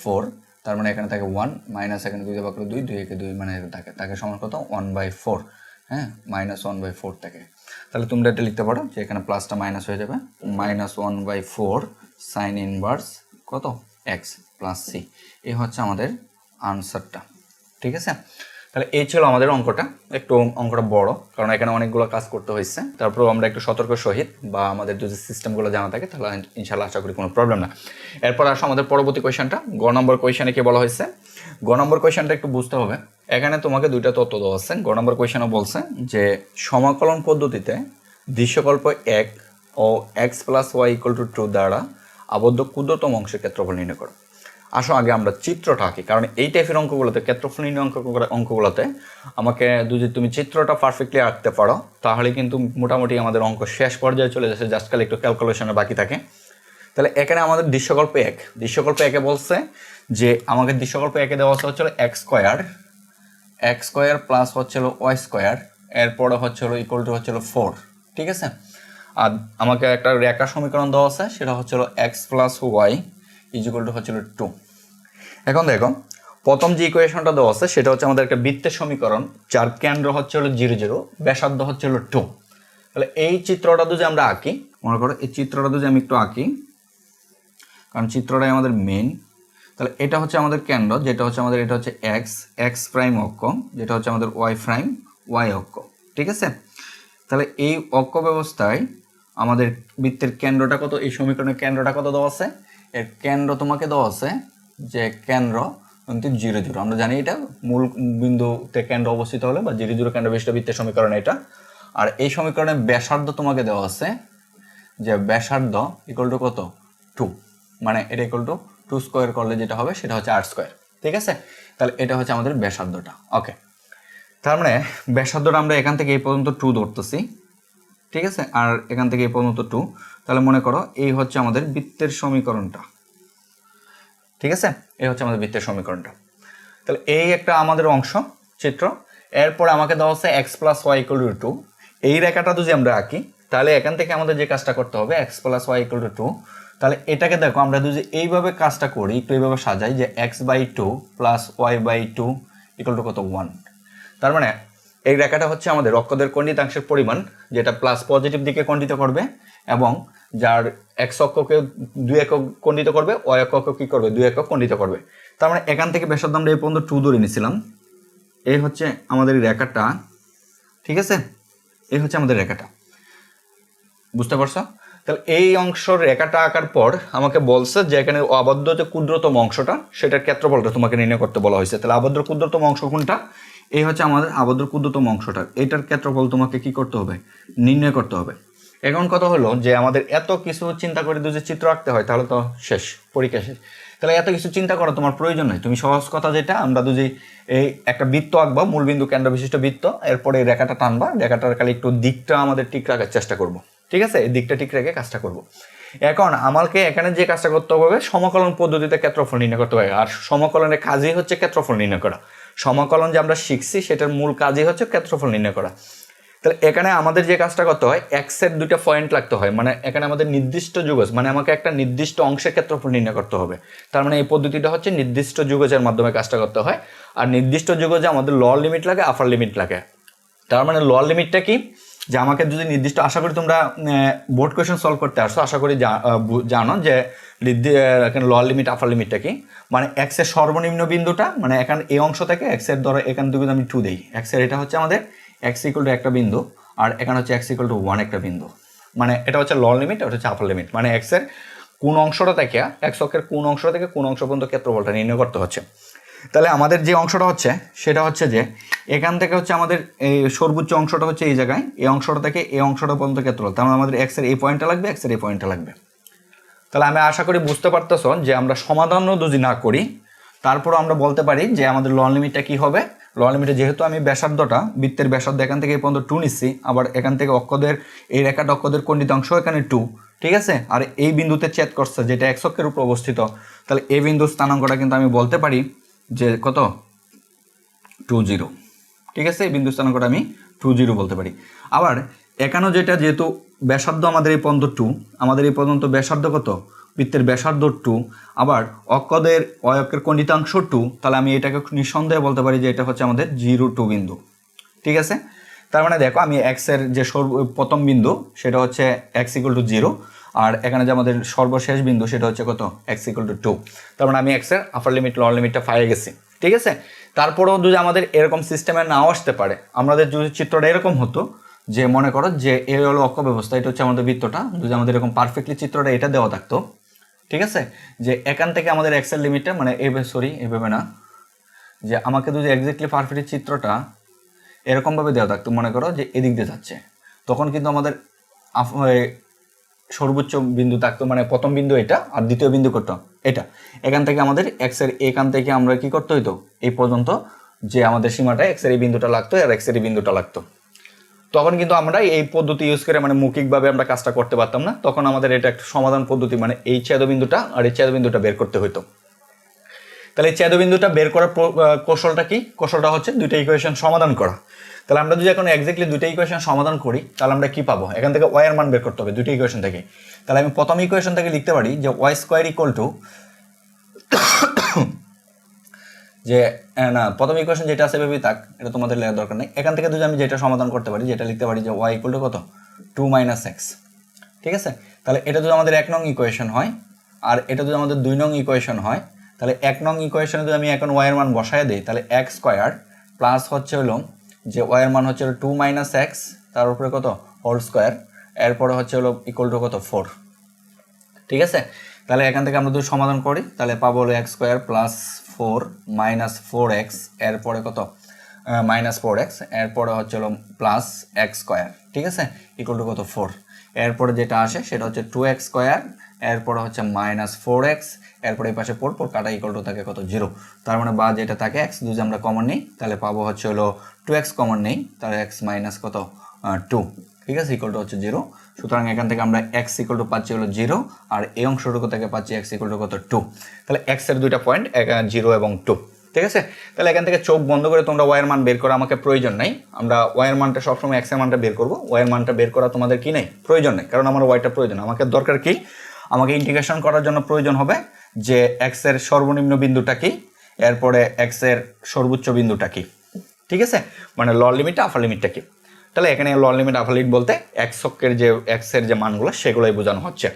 4, তার মানে এখানে থাকে 1 মাইনাস এখানে 2 দিয়ে 2 2 একে 2 মানে থাকে সমান কত 1/4, হ্যাঁ মাইনাস 1/4 থেকে, তাহলে তোমরা এটা লিখতে পারো যে এখানে প্লাসটা মাইনাস হয়ে যাবে, মাইনাস 1/4 সাইন ইনভার্স কত এক্স প্লাস সি, এই হচ্ছে আমাদের আনসারটা, ঠিক আছে। তাহলে এই ছিল আমাদের অঙ্কটা, একটু অঙ্কটা বড় কারণ এখানে অনেকগুলো কাজ করতে হয়েছে, তারপরেও আমরা একটু সতর্ক সহিত বা আমাদের যদি সিস্টেমগুলো জানা থাকে তাহলে ইনশাল্লাহ আশা করি কোনো প্রবলেম না। এরপর আসো আমাদের পরবর্তী কোয়েশনটা, গ নম্বর কোয়েশনে কি বলা হয়েছে, গ নম্বর কোয়েশনটা একটু বুঝতে হবে, এখানে তোমাকে দুইটা তথ্য দেওয়া আছে, গ নম্বর কোয়েশনও বলছে যে সমাকলন পদ্ধতিতে দৃশ্যকল্প 1 ও x plus y equal to 2 দ্বারা আবদ্ধ ক্ষুদ্রতম অংশের ক্ষেত্রফল নির্ণয় করো। আসো আগে আমরা চিত্রটা আঁকি, কারণ এই টাইপের অঙ্কগুলোতে ক্ষেত্রফল নির্ণয় অঙ্কগুলোতে আমাকে যদি তুমি চিত্রটা পারফেক্টলি আঁকতে পারো তাহলে কিন্তু মোটামুটি আমাদের অঙ্ক শেষ পর্যায়ে চলে যাচ্ছে, জাস্ট খালি একটু ক্যালকুলেশনে বাকি থাকে। তাহলে এখানে আমাদের দৃশ্যকল্প 1 একে বলছে যে আমাকে দৃশ্যকল্প 1 দেওয়া হচ্ছে এক্স স্কোয়ার প্লাস হচ্ছিল ওয়াই স্কোয়ার, এরপরে হচ্ছিল ইকুয়াল টু হচ্ছিল 4, ঠিক আছে, আর আমাকে একটা রেখা সমীকরণ দেওয়া আছে সেটা হচ্ছিল x plus y equal to হচ্ছিল 2। এখন দেখো প্রথম যে ইকুয়েশনটা দেওয়া আছে সেটা হচ্ছে আমাদের একটা বৃত্তের সমীকরণ যার কেন্দ্র হচ্ছে হলো 0 0, ব্যাসার্ধ হচ্ছে হলো 2। তাহলে এই চিত্রটা যদি আমরা আঁকি, মনে করো এই চিত্রটা যদি আমি একটু আঁকি কারণ চিত্রটাই আমাদের মেইন, তাহলে এটা হচ্ছে আমাদের কেন্দ্র, যেটা হচ্ছে আমাদের এটা হচ্ছে এক্স প্রাইম অক্ষ, যেটা হচ্ছে আমাদের ওয়াই প্রাইম ওয়াই অক্ষ, ঠিক আছে। তাহলে এই অক্ষ ব্যবস্থায় আমাদের বৃত্তের কেন্দ্রটা কত, এই সমীকরণের কেন্দ্রটা কত দেওয়া আছে, এর কেন্দ্র তোমাকে দেওয়া আছে যে কেন্দ্র কিন্তু 0 0। আমরা জানি এটা মূল বিন্দুতে কেন্দ্র অবস্থিত হলে বা 0 0 কেন্দ্র বিশিষ্ট বৃত্তের সমীকরণ এটা। আর এই সমীকরণে ব্যাসার্ধ তোমাকে দেওয়া আছে যে ব্যাসার্ধ ইকুয়াল টু কত 2, মানে এটা ইকুয়াল টু 2 স্কোয়ার করলে যেটা হবে সেটা হচ্ছে r স্কোয়ার। ঠিক আছে, তাহলে এটা হচ্ছে আমাদের ব্যাসার্ধটা। ওকে, তার মানে ব্যাসার্ধটা আমরা এখান থেকে এই পর্যন্ত 2 ধরতেছি। ঠিক আছে, আর এখান থেকে এই পর্যন্ত 2, তাহলে মনে করো এই হচ্ছে আমাদের বৃত্তের সমীকরণটা। ঠিক আছে, এই হচ্ছে আমাদের বৃত্তের সমীকরণটা। তাহলে এই একটা আমাদের অংশ চিত্র। এরপরে আমাকে দেওয়া হচ্ছে x + y = 2। এই রেখাটা যদি আমরা আঁকি তাহলে এখান থেকে আমাদের যে কাজটা করতে হবে x + y = 2। তাহলে এটাকে দেখো আমরা যদি এইভাবে কাজটা করি, একটু এইভাবে সাজাই যে x/2 + y/2 = কত 1। তার মানে এই রেখাটা হচ্ছে আমাদের অক্ষদের কণ্ডিতাংশের পরিমাণ, যেটা প্লাস পজিটিভ দিকে খণ্ডিত করবে এবং যার x অক্ষকে 2 একক খণ্ডিত করবে, y অক্ষকে কি করবে 2 একক খণ্ডিত করবে। তার মানে এখান থেকে ব্যাসার্ধ আমরা এই পর্যন্ত 2 ধরে নিয়েছিলাম। এই হচ্ছে আমাদের রেখাটা। ঠিক আছে, এই হচ্ছে আমাদের রেখাটা, বুঝতে পারছো? তাহলে এই অংশের রেখাটা আঁকার পর আমাকে বলছে যে এখানে আবদ্ধ যে ক্ষুদ্রতম অংশটা সেটার ক্ষেত্রফলটা তোমাকে নির্ণয় করতে বলা হয়েছে। তাহলে আবদ্ধ ক্ষুদ্রতম অংশ কোনটা, এই হচ্ছে আমাদের আবদ্ধ ক্ষুদ্রতম অংশটা, এটার ক্ষেত্রফল তোমাকে কি করতে হবে, নির্ণয় করতে হবে। এখন কথা হলো যে আমাদের এত কিছু চিন্তা করে যদি চিত্র আঁকতে হয় তাহলে তো শেষ, পরীক্ষা শেষ। তাহলে এত কিছু চিন্তা করা তোমার প্রয়োজন নেই। তুমি সহজ কথা যেটা, আমরা যদি এই একটা বৃত্ত আঁকবো, মূলবিন্দু কেন্দ্র বিশিষ্ট বৃত্ত, এরপরে এই রেখাটা টানবা, রেখাটার খালি একটু দিকটা আমাদের ঠিক রাখার চেষ্টা করব। ঠিক আছে, এই দিকটা ঠিক রেখে কাজটা করব। এখন আমাকে এখানে যে কাজটা করতে হবে, সমাকলন পদ্ধতিতে ক্ষেত্রফল নির্ণয় করতে হবে। আর সমাকলনের কাজই হচ্ছে ক্ষেত্রফল নির্ণয় করা। সমাকলন যে আমরা শিখছি সেটার মূল কাজই হচ্ছে ক্ষেত্রফল নির্ণয় করা। তাহলে এখানে আমাদের যে কাজটা করতে হয়, এক্সের 2টা পয়েন্ট লাগতে হয়, মানে এখানে আমাদের নির্দিষ্ট যুগজ, মানে আমাকে একটা নির্দিষ্ট অংশের ক্ষেত্রফল নির্ণয় করতে হবে। তার মানে এই পদ্ধতিটা হচ্ছে নির্দিষ্ট যুগজের মাধ্যমে কাজটা করতে হয়। আর নির্দিষ্ট যুগজে আমাদের লোয়ার লিমিট লাগে, আপার লিমিট লাগে। তার মানে লোয়ার লিমিটটা কি, যে আমাকে যদি নির্দিষ্ট, আশা করি তোমরা বোর্ড কোয়েশন সলভ করতে আসছো, আশা করি জানো যে এখানে লোয়ার লিমিট আপার লিমিটটা কি। মানে এক্সের সর্বনিম্ন বিন্দুটা, মানে এখানে এই অংশ থেকে এক্সের ধরো এখান থেকে আমি 2 দিই, এক্সের এটা হচ্ছে আমাদের x = একটা বিন্দু, আর এখানে হচ্ছে x = 1 একটা বিন্দু। মানে এটা হচ্ছে লোয়ার লিমিট, এটা হচ্ছে আপার লিমিট। মানে এক্সের কোন অংশটা থেকে, এক্স অক্ষের কোন অংশটা থেকে কোন অংশ পর্যন্ত ক্ষেত্রফলটা নির্ণয় করতে হচ্ছে। তাহলে আমাদের যে অংশটা হচ্ছে সেটা হচ্ছে যে এখান থেকে হচ্ছে আমাদের এই সর্বোচ্চ অংশটা হচ্ছে এই জায়গায়, এই অংশটা থেকে এই অংশটা পর্যন্ত ক্ষেত্রফল। তার মানে আমাদের এক্সের এই পয়েন্টটা লাগবে, এক্সের এই পয়েন্টটা লাগবে। তাহলে আমি আশা করি বুঝতে পারতেছ যে আমরা সমাধানও যদি না করি তারপরও আমরা বলতে পারি যে আমাদের লোয়ার লিমিটটা কি হবে। লোয়ার লিমিটে যেহেতু আমি ব্যাসার্ধটা, বৃত্তের ব্যাসার্ধ এখান থেকে এই পর্যন্ত 2 নিচ্ছি, আবার এখান থেকে অক্ষদের এই রেখাটা অক্ষদের খণ্ডিতাংশ এখানে 2। ঠিক আছে, আর এই বিন্দুতে ছেদ করছে যেটা x অক্ষের উপর অবস্থিত, তাহলে এই বিন্দুর স্থানাঙ্কটা কিন্তু আমি বলতে পারি যে কত 2 0। ঠিক আছে, এই বিন্দু স্থানাঙ্কটা আমি 2 0 বলতে পারি। আবার এখানেও যেটা, যেহেতু ব্যাসার্ধ আমাদের এই পর্যন্ত 2, আমাদের এই পর্যন্ত ব্যাসার্ধ কত, বৃত্তের ব্যাসার্ধ 2, আবার অক্ষদের অক্ষের খণ্ডিতাংশ 2, তাহলে আমি এটাকে নিঃসন্দেহে বলতে পারি যে এটা হচ্ছে আমাদের 0 2 বিন্দু। ঠিক আছে, তার মানে দেখো আমি x এর যে প্রথম বিন্দু সেটা হচ্ছে x = 0, আর এখানে যে আমাদের সর্বশেষ বিন্দু সেটা হচ্ছে কত, x = 2। তার মানে আমি x এর আপার লিমিট লোয়ার লিমিটটা পেয়ে গেছি। ঠিক আছে, তারপরেও যদি আমাদের এরকম সিস্টেমে নাও আসতে পারে, আমাদের যদি চিত্রটা এরকম হতো যে মনে করো যে এই হলো অক্ষ ব্যবস্থা, এটা হচ্ছে আমাদের বৃত্তটা, যদি আমাদের এরকম পারফেক্টলি চিত্রটা এটা দেওয়া থাকতো, ঠিক আছে, যে এখান থেকে আমাদের x এর লিমিটটা, মানে এইভাবে না, যে আমাকে যদি এক্স্যাক্টলি পারফেক্টলি চিত্রটা এরকমভাবে দেওয়া থাকতো, মনে করো যে এদিক দিয়ে যাচ্ছে, তখন কিন্তু আমাদের সর্বোচ্চ বিন্দু থাকতো, মানে প্রথম বিন্দু এটা আর দ্বিতীয় বিন্দু করতো এটা। এখান থেকে আমাদের x এর এখান থেকে আমরা কি করতে হইতো, এই পর্যন্ত যে আমাদের সীমাটা x এর এই বিন্দুটা লাগতো আর x এর এই বিন্দুটা লাগতো। তখন কিন্তু আমরা এই পদ্ধতি ইউজ করে, মানে মৌখিকভাবে আমরা কাজটা করতে পারতাম না, তখন আমাদের এটা একটা সমাধান পদ্ধতি, মানে এই ছেদবিন্দুটা আর এই ছেদবিন্দুটা বের করতে হইতো। তাহলে এই ছেদবিন্দুটা বের করার কৌশলটা কি, কৌশলটা হচ্ছে দুইটা ইকুয়েশন সমাধান করা। তাহলে আমরা যদি এখন এক্স্যাক্টলি দুইটা ইকুয়েশন সমাধান করি তাহলে আমরা কি পাবো, এখান থেকে y এর মান বের করতে হবে দুইটা ইকুয়েশন থেকে। তাহলে আমি প্রথম ইকুয়েশন থেকে লিখতে পারি যে y² যে না, প্রথম ইকুয়েশন যেটা আছে ভেবেই থাক, এটা তোমাদের লেখার দরকার নেই। এখান থেকে যদি আমি যেটা সমাধান করতে পারি, যেটা লিখতে পারি যে y = কত 2 - x। ঠিক আছে, তাহলে এটা যদি আমাদের 1 নং ইকুয়েশন হয় আর এটা যদি আমাদের 2 নং ইকুয়েশন হয়, তাহলে 1 নং ইকুয়েশনে যদি আমি এখন y এর মান বসায় দিই, তাহলে x² প্লাস হচ্ছে হলো যে y এর মান হচ্ছে 2 - x তার উপরে কত হোল স্কোয়ার, এরপরে হচ্ছে হলো ইকুয়াল টু কত 4। ঠিক আছে, তাহলে এখান থেকে আমরা যদি সমাধান করি তাহলে পাবো হলো x square plus 4 minus 4x, এরপরে কত মাইনাস 4x, এরপরে হচ্ছে হলো প্লাস এক্স স্কোয়ার। ঠিক আছে, ইকুয়াল টু কত 4। এরপরে যেটা আসে সেটা হচ্ছে 2x স্কোয়ার, এরপরে হচ্ছে মাইনাস 4x, এরপরে এই পাশে 4 কাটা ইকুয়াল টু থাকে কত 0। তার মানে বা যেটা থাকে x যদি আমরা কমন নিই তাহলে পাবো হচ্ছে হলো 2x কমন নেই, তাহলে x মাইনাস কত 2। ঠিক আছে, ইকুয়াল টু হচ্ছে 0। সুতরাং এখান থেকে আমরা x ইকুয়াল টু পাচ্ছি হলো 0, আর এই অংশটুকু থেকে পাচ্ছি x ইকুয়াল টু কত 2। তাহলে x এর দুইটা পয়েন্ট 0 এবং 2। ঠিক আছে, তাহলে এখান থেকে চোখ বন্ধ করে তোমরা y এর মান বের করা আমাকে প্রয়োজন নাই। আমরা y এর মানটা সবসময় x এর মানটা বের করবো, y এর মানটা বের করা তোমাদের কি নেই, প্রয়োজন নেই, কারণ আমার y টা প্রয়োজন। আমাকে দরকার কি, আমাকে ইন্টিগ্রেশন করার জন্য প্রয়োজন হবে যে x এর সর্বনিম্ন বিন্দুটা কি, এরপরে x এর সর্বোচ্চ বিন্দুটা কি। ঠিক আছে, মানে লোয়ার লিমিটটা আপার লিমিটটা কি। তাহলে এখানে লোয়ার লিমিট আপার লিমিট বলতে x অক্ষের যে x এর যে মানগুলো সেগুলোই বোঝানো হচ্ছে,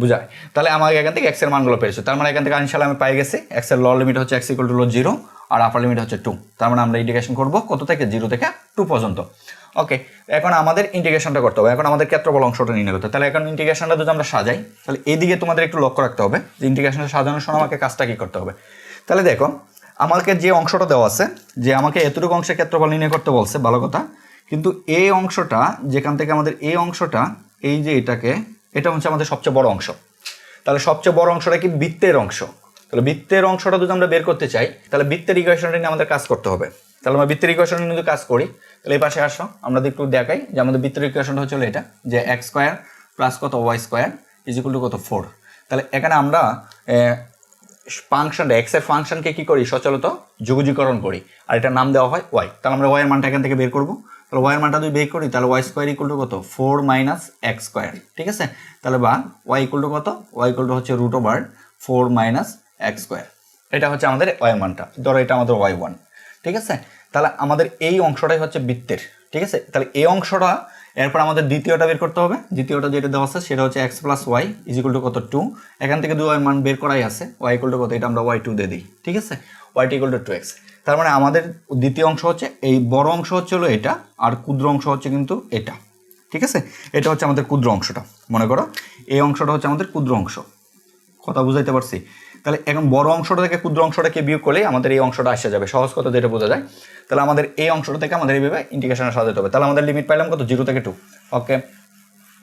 বুঝায়। তাহলে আমাকে এখান থেকে x এর মানগুলো পেয়েছে, তার মানে এখান থেকে ইনশাআল্লাহ আমি পাই গেছি x এর লোয়ার লিমিট হচ্ছে x ইকুয়াল টু 0 আর আপার লিমিট হচ্ছে 2। তার মানে আমরা ইন্টিগ্রেশন করব কত থেকে, 0 থেকে 2 পর্যন্ত। ওকে, এখন আমাদের ইন্টিগ্রেশনটা করতে হবে, এখন আমাদের ক্ষেত্রফল অংশটা নির্ণয় করতে হবে। তাহলে এখন ইন্টিগ্রেশনটা যদি আমরা সাজাই তাহলে এইদিকে তোমাদের একটু লক্ষ্য রাখতে হবে যে ইন্টিগ্রেশনটা সাজানোর সময় আমাকে কাজটা কি করতে হবে। তাহলে দেখো আমাকে যে অংশটা দেওয়া আছে, যে আমাকে এতটুকু অংশের ক্ষেত্রফল নির্ণয় করতে বলছে, ভালো কথা, কিন্তু এই অংশটা যেখান থেকে আমাদের এই অংশটা, এই যে এটা হচ্ছে আমাদের সবচেয়ে বড় অংশ। তাহলে সবচেয়ে বড় অংশটা কি, বৃত্তের অংশ। তাহলে বৃত্তের অংশটা যদি আমরা বের করতে চাই তাহলে বৃত্তের ইকুয়েশনটা নিয়ে আমাদের কাজ করতে হবে। তাহলে আমরা বৃত্তের ইকুয়েশন নিয়ে যদি কাজ করি তাহলে এই পাশে আসো, আমরা একটু দেখাই যে আমাদের বৃত্তের ইকুয়েশনটা হচ্ছে এটা, যে x স্কোয়ার প্লাস কত y square is equal to কত 4। তাহলে এখানে আমরা ফাংশনটা x এর ফাংশনকে কি করি, সচলত যোগজীকরণ করি, আর এটা নাম দেওয়া হয় y। তাহলে আমরা y এর মানটা এখান থেকে বের করবো। তাহলে y এর মানটা যদি বের করি তাহলে y স্কোয়ার ইকুয়াল টু কত 4 মাইনাস x স্কোয়ার। ঠিক আছে, তাহলে বা y ইকুয়াল টু কত, y ইকুয়াল টু হচ্ছে √4 মাইনাস x স্কোয়ার। এটা হচ্ছে আমাদের y এর মানটা, ধরো এটা আমাদের y1। ঠিক আছে, তাহলে আমাদের এই অংশটাই হচ্ছে বৃত্তের। ঠিক আছে, তাহলে এই অংশটা, এরপর আমাদের দ্বিতীয়টা বের করতে হবে। দ্বিতীয়টা যেটা দেওয়া আছে সেটা হচ্ছে x plus y is equal to কত 2। এখান থেকে 2 মান বের করাই আছে, y ইকুয়াল টু কত, এটা আমরা y2 দিয়ে দিই। ঠিক আছে, y ইকুয়াল টু 2x। তার মানে আমাদের দ্বিতীয় অংশ হচ্ছে, এই বড় অংশ হচ্ছে হলো এটা, আর ক্ষুদ্র অংশ হচ্ছে কিন্তু এটা। ঠিক আছে, এটা হচ্ছে আমাদের ক্ষুদ্র অংশটা, মনে করো এই অংশটা হচ্ছে আমাদের ক্ষুদ্র অংশ। কথা বুঝাইতে পারছি? তাহলে এখন বড় অংশটা থেকে ক্ষুদ্র অংশটাকে বিয়োগ করলেই আমাদের এই অংশটা আসে যাবে, সহজ কথা যেটা বোঝা যায়। তাহলে আমাদের এই অংশটা থেকে আমাদের এইভাবে ইন্টিগ্রেশনটা সাজাতে হবে। তাহলে আমাদের লিমিট পাইলাম কত, 0 থেকে 2। ওকে,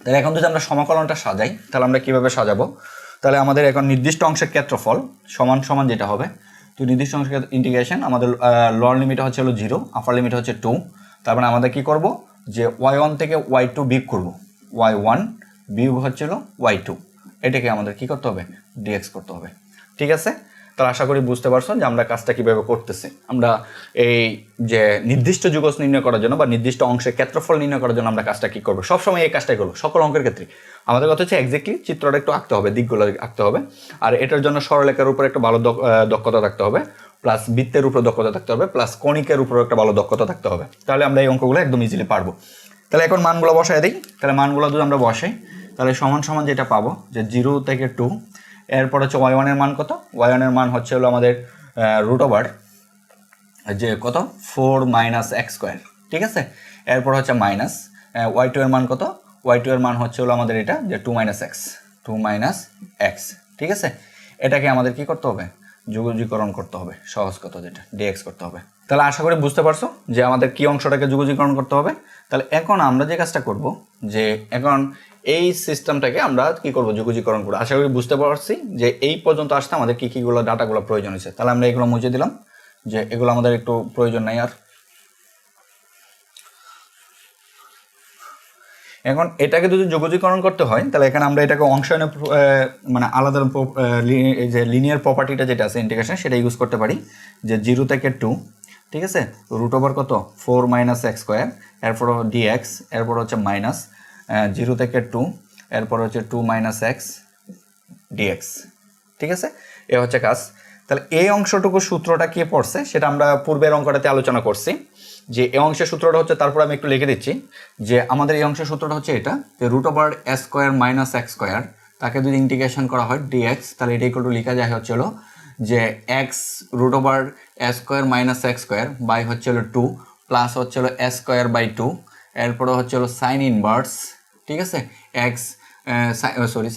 তাহলে এখন যদি আমরা সমাকলনটা সাজাই তাহলে আমরা কিভাবে সাজাবো, তাহলে আমাদের এখন নির্দিষ্ট অংশের ক্ষেত্রফল সমান সমান যেটা হবে, তো নির্দিষ্ট অংশের ইন্টিগ্রেশন আমাদের লোয়ার লিমিট হচ্ছে হলো 0, আপার লিমিট হচ্ছে 2। তারপরে আমাদের কি করব, যে y1 থেকে y2 বিয়োগ করব, y1 বিয়োগ হচ্ছে হলো y2, এটাকে আমাদের কি করতে হবে, dx করতে হবে। ঠিক আছে, তাহলে আশা করি বুঝতে পারছো যে আমরা কাজটা কিভাবে করতেছি। আমরা এই যে নির্দিষ্ট যুগজ নির্ণয় করার জন্য বা নির্দিষ্ট অংশের ক্ষেত্রফল নির্ণয় করার জন্য আমরা কাজটা কি করবো, সবসময় এই কাজটাই করবো সকল অঙ্কের ক্ষেত্রে। আমাদের কথা হচ্ছে এক্স্যাক্টলি চিত্রটা একটু আঁকতে হবে, দিকগুলো আঁকতে হবে, আর এটার জন্য সরলরেখার উপর একটা ভালো দক্ষতা থাকতে হবে, প্লাস বৃত্তের উপর দক্ষতা থাকতে হবে, প্লাস কণিকের উপর একটা ভালো দক্ষতা থাকতে হবে। তাহলে আমরা এই অঙ্কগুলো একদম ইজিলি পারবো। তাহলে এখন মানগুলো বসাই দিই। তাহলে মানগুলো যদি আমরা বসাই তাহলে সমান সমান যেটা পাবো, যে 0 থেকে 2, এরপর হচ্ছে y1 এর মান কত, y1 এর মান হচ্ছে হলো আমাদের √, যে কত 4 মাইনাস x স্কোয়ার। ঠিক আছে, এরপর হচ্ছে মাইনাস y2 এর মান কত, y2 এর মান হচ্ছে হলো আমাদের এটা, যে 2 মাইনাস x। ঠিক আছে, এটাকে আমাদের কি করতে হবে, যোগজীকরণ করতে হবে, সহজ কথা যেটা dx করতে হবে। তাহলে আশা করি বুঝতে পারছো যে আমাদের কি অংশটাকে যোগজীকরণ করতে হবে। তাহলে এখন আমরা যে কাজটা করব, যে এখন এই সিস্টেমটাকে আমরা কি করব, যোগজীকরণ করব। আশা করি বুঝতে পারছি যে এই পর্যন্ত আসতে আমাদের কীগুলো ডাটাগুলো প্রয়োজন হয়েছে। তাহলে আমরা এগুলো মুছে দিলাম, যে এগুলো আমাদের একটু প্রয়োজন নাই আর। এখন এটাকে যদি যোগজীকরণ করতে হয় তাহলে এখানে আমরা এটাকে অংশায়নে মানে আলাদা যে লিনিয়ার প্রপার্টিটা যেটা আছে ইন্টিগ্রেশন, সেটা ইউজ করতে পারি, যে 0 থেকে 2। ঠিক আছে, √, কত 4 মাইনাস x স্কোয়ার, এরপর dx, এরপর হচ্ছে মাইনাস 0 থেকে 2, এরপর হচ্ছে 2 মাইনাস x dx। ঠিক আছে, এ হচ্ছে কাজ। তাহলে এই অংশটুকু সূত্রটা কি পড়ছে সেটা আমরা পূর্বের অঙ্কটাতে আলোচনা করছি, যে এই অংশের সূত্রটা হচ্ছে, তারপর আমি একটু লিখে দিচ্ছি, যে আমাদের এই অংশের সূত্রটা হচ্ছে এটা, যে √s square minus x square, তাকে যদি ইন্টিগ্রেশন করা হয় dx, তাহলে এটা ইকুয়াল টু লেখা যায় হচ্ছে হলো যে x √s square minus x square by হচ্ছে হলো 2 প্লাস হচ্ছে হলো s স্কোয়ার বাই 2, এরপরে হচ্ছে হলো সাইন ইনভার্স, ঠিক আছে, x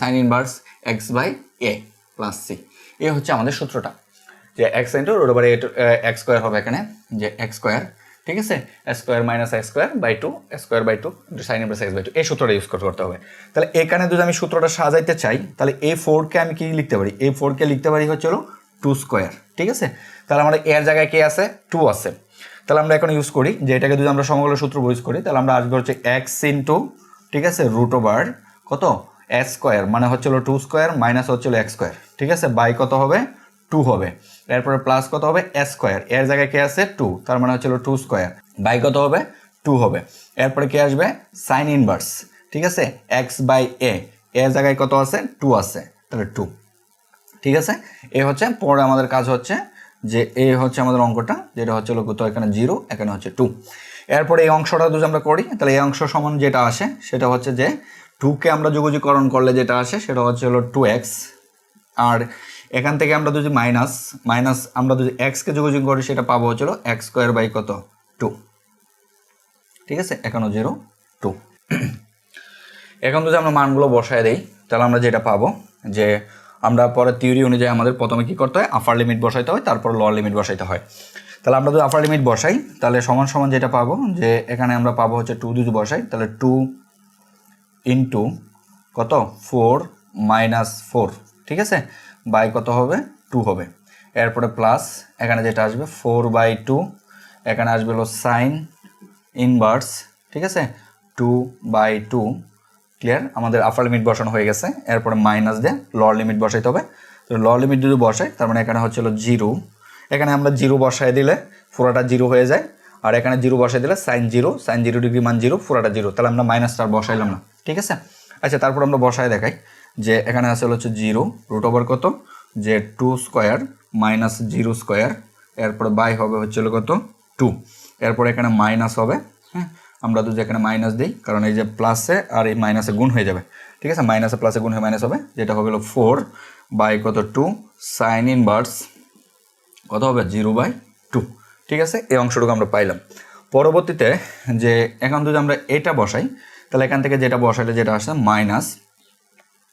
sine inverse x by a plus c. এই হচ্ছে আমাদের সূত্রটা, যে x into root over x square হবে এখানে, যে এক্স স্কোয়ার, ঠিক আছে, x square minus x square by two, x square by two sine inverse x by two, এই সূত্রটা ইউজ করতে হবে। তাহলে এখানে যদি আমি সূত্রটা সাজাইতে চাই, তাহলে এই ফোরকে আমি কি লিখতে পারি, এই ফোরকে লিখতে পারি হচ্ছে হলো টু স্কোয়ার, ঠিক আছে। তাহলে আমাদের এর জায়গায় কে আছে, টু আছে। তাহলে আমরা এখন ইউজ করি যে এটাকে যদি আমরা সমগ্র সূত্র ইউজ করি, তাহলে আমরা আসবে হচ্ছে এক্স ইন্টু, ঠিক আছে, রুট ওভার কত এক্স স্কোয়ার, মানে হচ্ছে হলো টু স্কোয়ার মাইনাস হচ্ছে হলো এক্স স্কোয়ার, ঠিক আছে, বাই কত হবে, টু হবে। এরপরে প্লাস কত হবে, এস স্কোয়ার, এর জায়গায় কে আছে টু, তার মানে হচ্ছে টু স্কোয়ার বাই কত হবে, টু হবে। এরপরে কে আসবে, সাইন ইনভার্স, ঠিক আছে, এক্স বাই এ, এর জায়গায় কত আছে, টু আছে, তাহলে টু, ঠিক আছে। এ হচ্ছে পরে আমাদের কাজ হচ্ছে যে এ হচ্ছে আমাদের অঙ্কটা, যেটা হচ্ছে কত, এখানে জিরো, এখানে হচ্ছে টু। এরপরে এই অংশটা যদি আমরা করি, তাহলে এই অংশ সমান যেটা আসে সেটা হচ্ছে যে টুকে আমরা যোগজীকরণ করলে যেটা আসে সেটা হচ্ছে হলো টু এক্স, আর এখান থেকে আমরা যদি মাইনাস আমরা যদি এক্সকে যোগযোগ করি সেটা পাবো হচ্ছিল এক্স স্কোয়ার বাই কত, টু, ঠিক আছে, এখানেও জিরো, টু। এখন যদি আমরা মানগুলো বসায় দেই, তাহলে আমরা যেটা পাবো যে আমরা পরে থিওরি অনুযায়ী আমাদের প্রথমে কী করতে হয়, আপার লিমিট বসাইতে হয়, তারপর লোয়ার লিমিট বসাইতে হয়। তাহলে আমরা যদি আপার লিমিট বসাই, তাহলে সমান সমান যেটা পাবো যে এখানে আমরা পাবো হচ্ছে টু যদি বসাই, তাহলে টু ইন্টু কত, ফোর মাইনাস ফোর, ঠিক আছে, বাই কত হবে, টু হবে। এরপরে প্লাস এখানে যেটা আসবে ফোর বাই টু, এখানে আসবে হলো সাইন ইনভার্স, ঠিক আছে, টু বাই টু, ক্লিয়ার, আমাদের আপার লিমিট বসানো হয়ে গেছে। এরপরে মাইনাস দিয়ে লোয়ার লিমিট বসাইতে হবে। তো লোয়ার লিমিট যদি বসাই, তার মানে এখানে হচ্ছে হলো জিরো, এখানে আমরা জিরো বসাই দিলে পুরোটা জিরো হয়ে যায়, আর এখানে জিরো বসাই দিলে সাইন জিরো ডিগ্রি মান জিরো, পুরোটা জিরো, তাহলে আমরা মাইনাসটা বসাইলাম না, ঠিক আছে। আচ্ছা, তারপর আমরা বসায় দেখাই যে এখানে আসলে হচ্ছে জিরো, রুট ওভার কত, যে two square minus zero square, এরপরে বাই হবে হচ্ছে কত, টু, এরপরে এখানে মাইনাস হবে, হ্যাঁ, আমরা যদি এখানে মাইনাস দিই, কারণ এই যে প্লাসে আর এই মাইনাসে গুণ হয়ে যাবে, ঠিক আছে, মাইনাসে প্লাসে গুণ হয়ে মাইনাস হবে, যেটা হবে হলো ফোর বাই কত, টু, সাইন ইনভার্স কত হবে, জিরো বাই টু, ঠিক আছে। এই অংশটুকু আমরা পাইলাম। পরবর্তীতে যে এখন যদি আমরা এটা বসাই, তাহলে এখান থেকে যেটা বসাইলে যেটা আসে মাইনাস,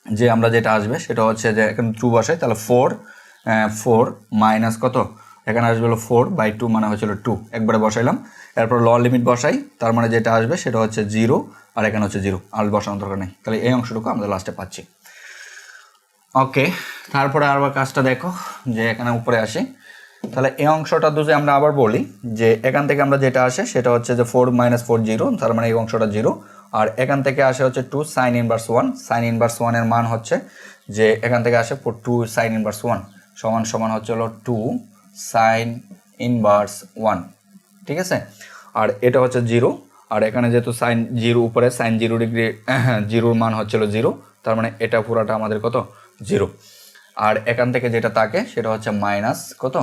যে আমরা যেটা আসবে সেটা হচ্ছে যে এখানে টু বসাই, তাহলে ফোর মাইনাস কত, এখানে আসবে হলো ফোর বাই টু, মানে হচ্ছিল টু, একবারে বসাইলাম। এরপর লোয়ার লিমিট বসাই, তার মানে যেটা আসবে সেটা হচ্ছে জিরো, আর এখানে হচ্ছে জিরো, আর বসানোর দরকার নেই। তাহলে এই অংশটুকু আমরা লাস্টে পাচ্ছি। ওকে, তারপরে আবার কাজটা দেখো, যে এখানে উপরে আসি, তাহলে এই অংশটা যদি আমরা আবার বলি যে এখান থেকে আমরা যেটা আসে সেটা হচ্ছে যে ফোর মাইনাস ফোর জিরো, তার মানে এই অংশটা জিরো, আর এখান থেকে আসে হচ্ছে two sine inverse one, sine inverse ওয়ানের মান হচ্ছে যে এখান থেকে আসে টু সাইন ইনভার্স ওয়ান সমান সমান হচ্ছে হলো টু সাইন ইনভার্স ওয়ান, ঠিক আছে। আর এটা হচ্ছে জিরো, আর এখানে যেহেতু সাইন জিরো উপরে সাইন জিরো ডিগ্রি, জিরোর মান হচ্ছিল জিরো, তার মানে এটা পুরাটা আমাদের কত, জিরো। আর এখান থেকে যেটা থাকে সেটা হচ্ছে মাইনাস কত,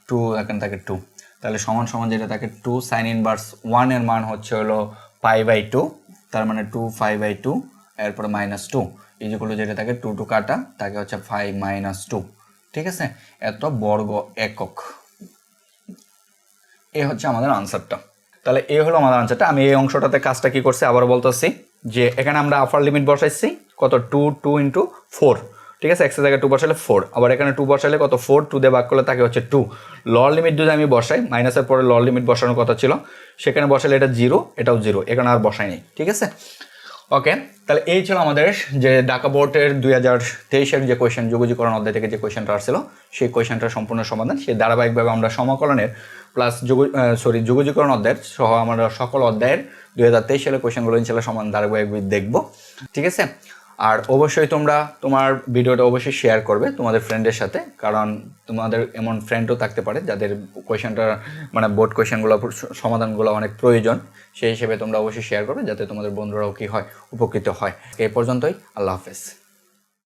টু, এখান থেকে টু, তাহলে সমান সমান যেটা থাকে টু সাইন ইনভার্স ওয়ানের মান হচ্ছে হলো পাই বাই টু, তার মানে টু ফাই বাই টু, এরপরে মাইনাস টু, ইজিকুলো যেটা থাকে টু টু কাটা তাকে হচ্ছে ফাই মাইনাস টু, ঠিক আছে, এত বর্গ একক। এ হচ্ছে আমাদের আনসারটা। তাহলে এ হলো আমাদের আনসারটা। আমি এই অংশটাতে কাজটা কি করছি আবার বলতেছি, যে এখানে আমরা আপার লিমিট বসাইছি কত, টু ইন্টু ফোর, ঠিক আছে, এক্সের জায়গায় টু বসালে ফোর, আবার এখানে টু বসালে কত, ফোর, টু দিয়ে ভাগ করলে তাকে হচ্ছে টু। লোয়ার লিমিট যদি আমি বসাই, মাইনাসের পরে লোয়ার লিমিট বসানোর কথা ছিল, সেখানে বসালে এটা জিরো, এটাও জিরো, এখানে আর বসাই নেই, ঠিক আছে। ওকে, তাহলে এই ছিল আমাদের যে ঢাকা বোর্ডের 2023-এর যে কোয়েশ্চেন, যোগজীকরণ অধ্যায় থেকে যে কোয়েশ্চেনটা আসছিল সেই কোয়েশ্চেনটার সম্পূর্ণ সমাধান। সেই ধারাবাহিকভাবে আমরা সমাকলনের প্লাস যোগজীকরণ অধ্যায়ের সহ আমরা সকল অধ্যায়ের 2023 সালের কোয়েশ্চেনগুলো ইনশাআল্লাহ সমান ধারাবাহিকভাবে দেখবো, ঠিক আছে। আর অবশ্যই তোমরা তোমার ভিডিওটা অবশ্যই শেয়ার করবে তোমাদের ফ্রেন্ডের সাথে, কারণ তোমাদের এমন ফ্রেন্ডও থাকতে পারে যাদের কোয়েশ্চেনটা মানে বোর্ড কোয়েশ্চেনগুলো সমাধানগুলো অনেক প্রয়োজন, সেই হিসেবে তোমরা অবশ্যই শেয়ার করবে যাতে তোমাদের বন্ধুরাও কি হয়, উপকৃত হয়। এই পর্যন্তই, আল্লাহ হাফেজ।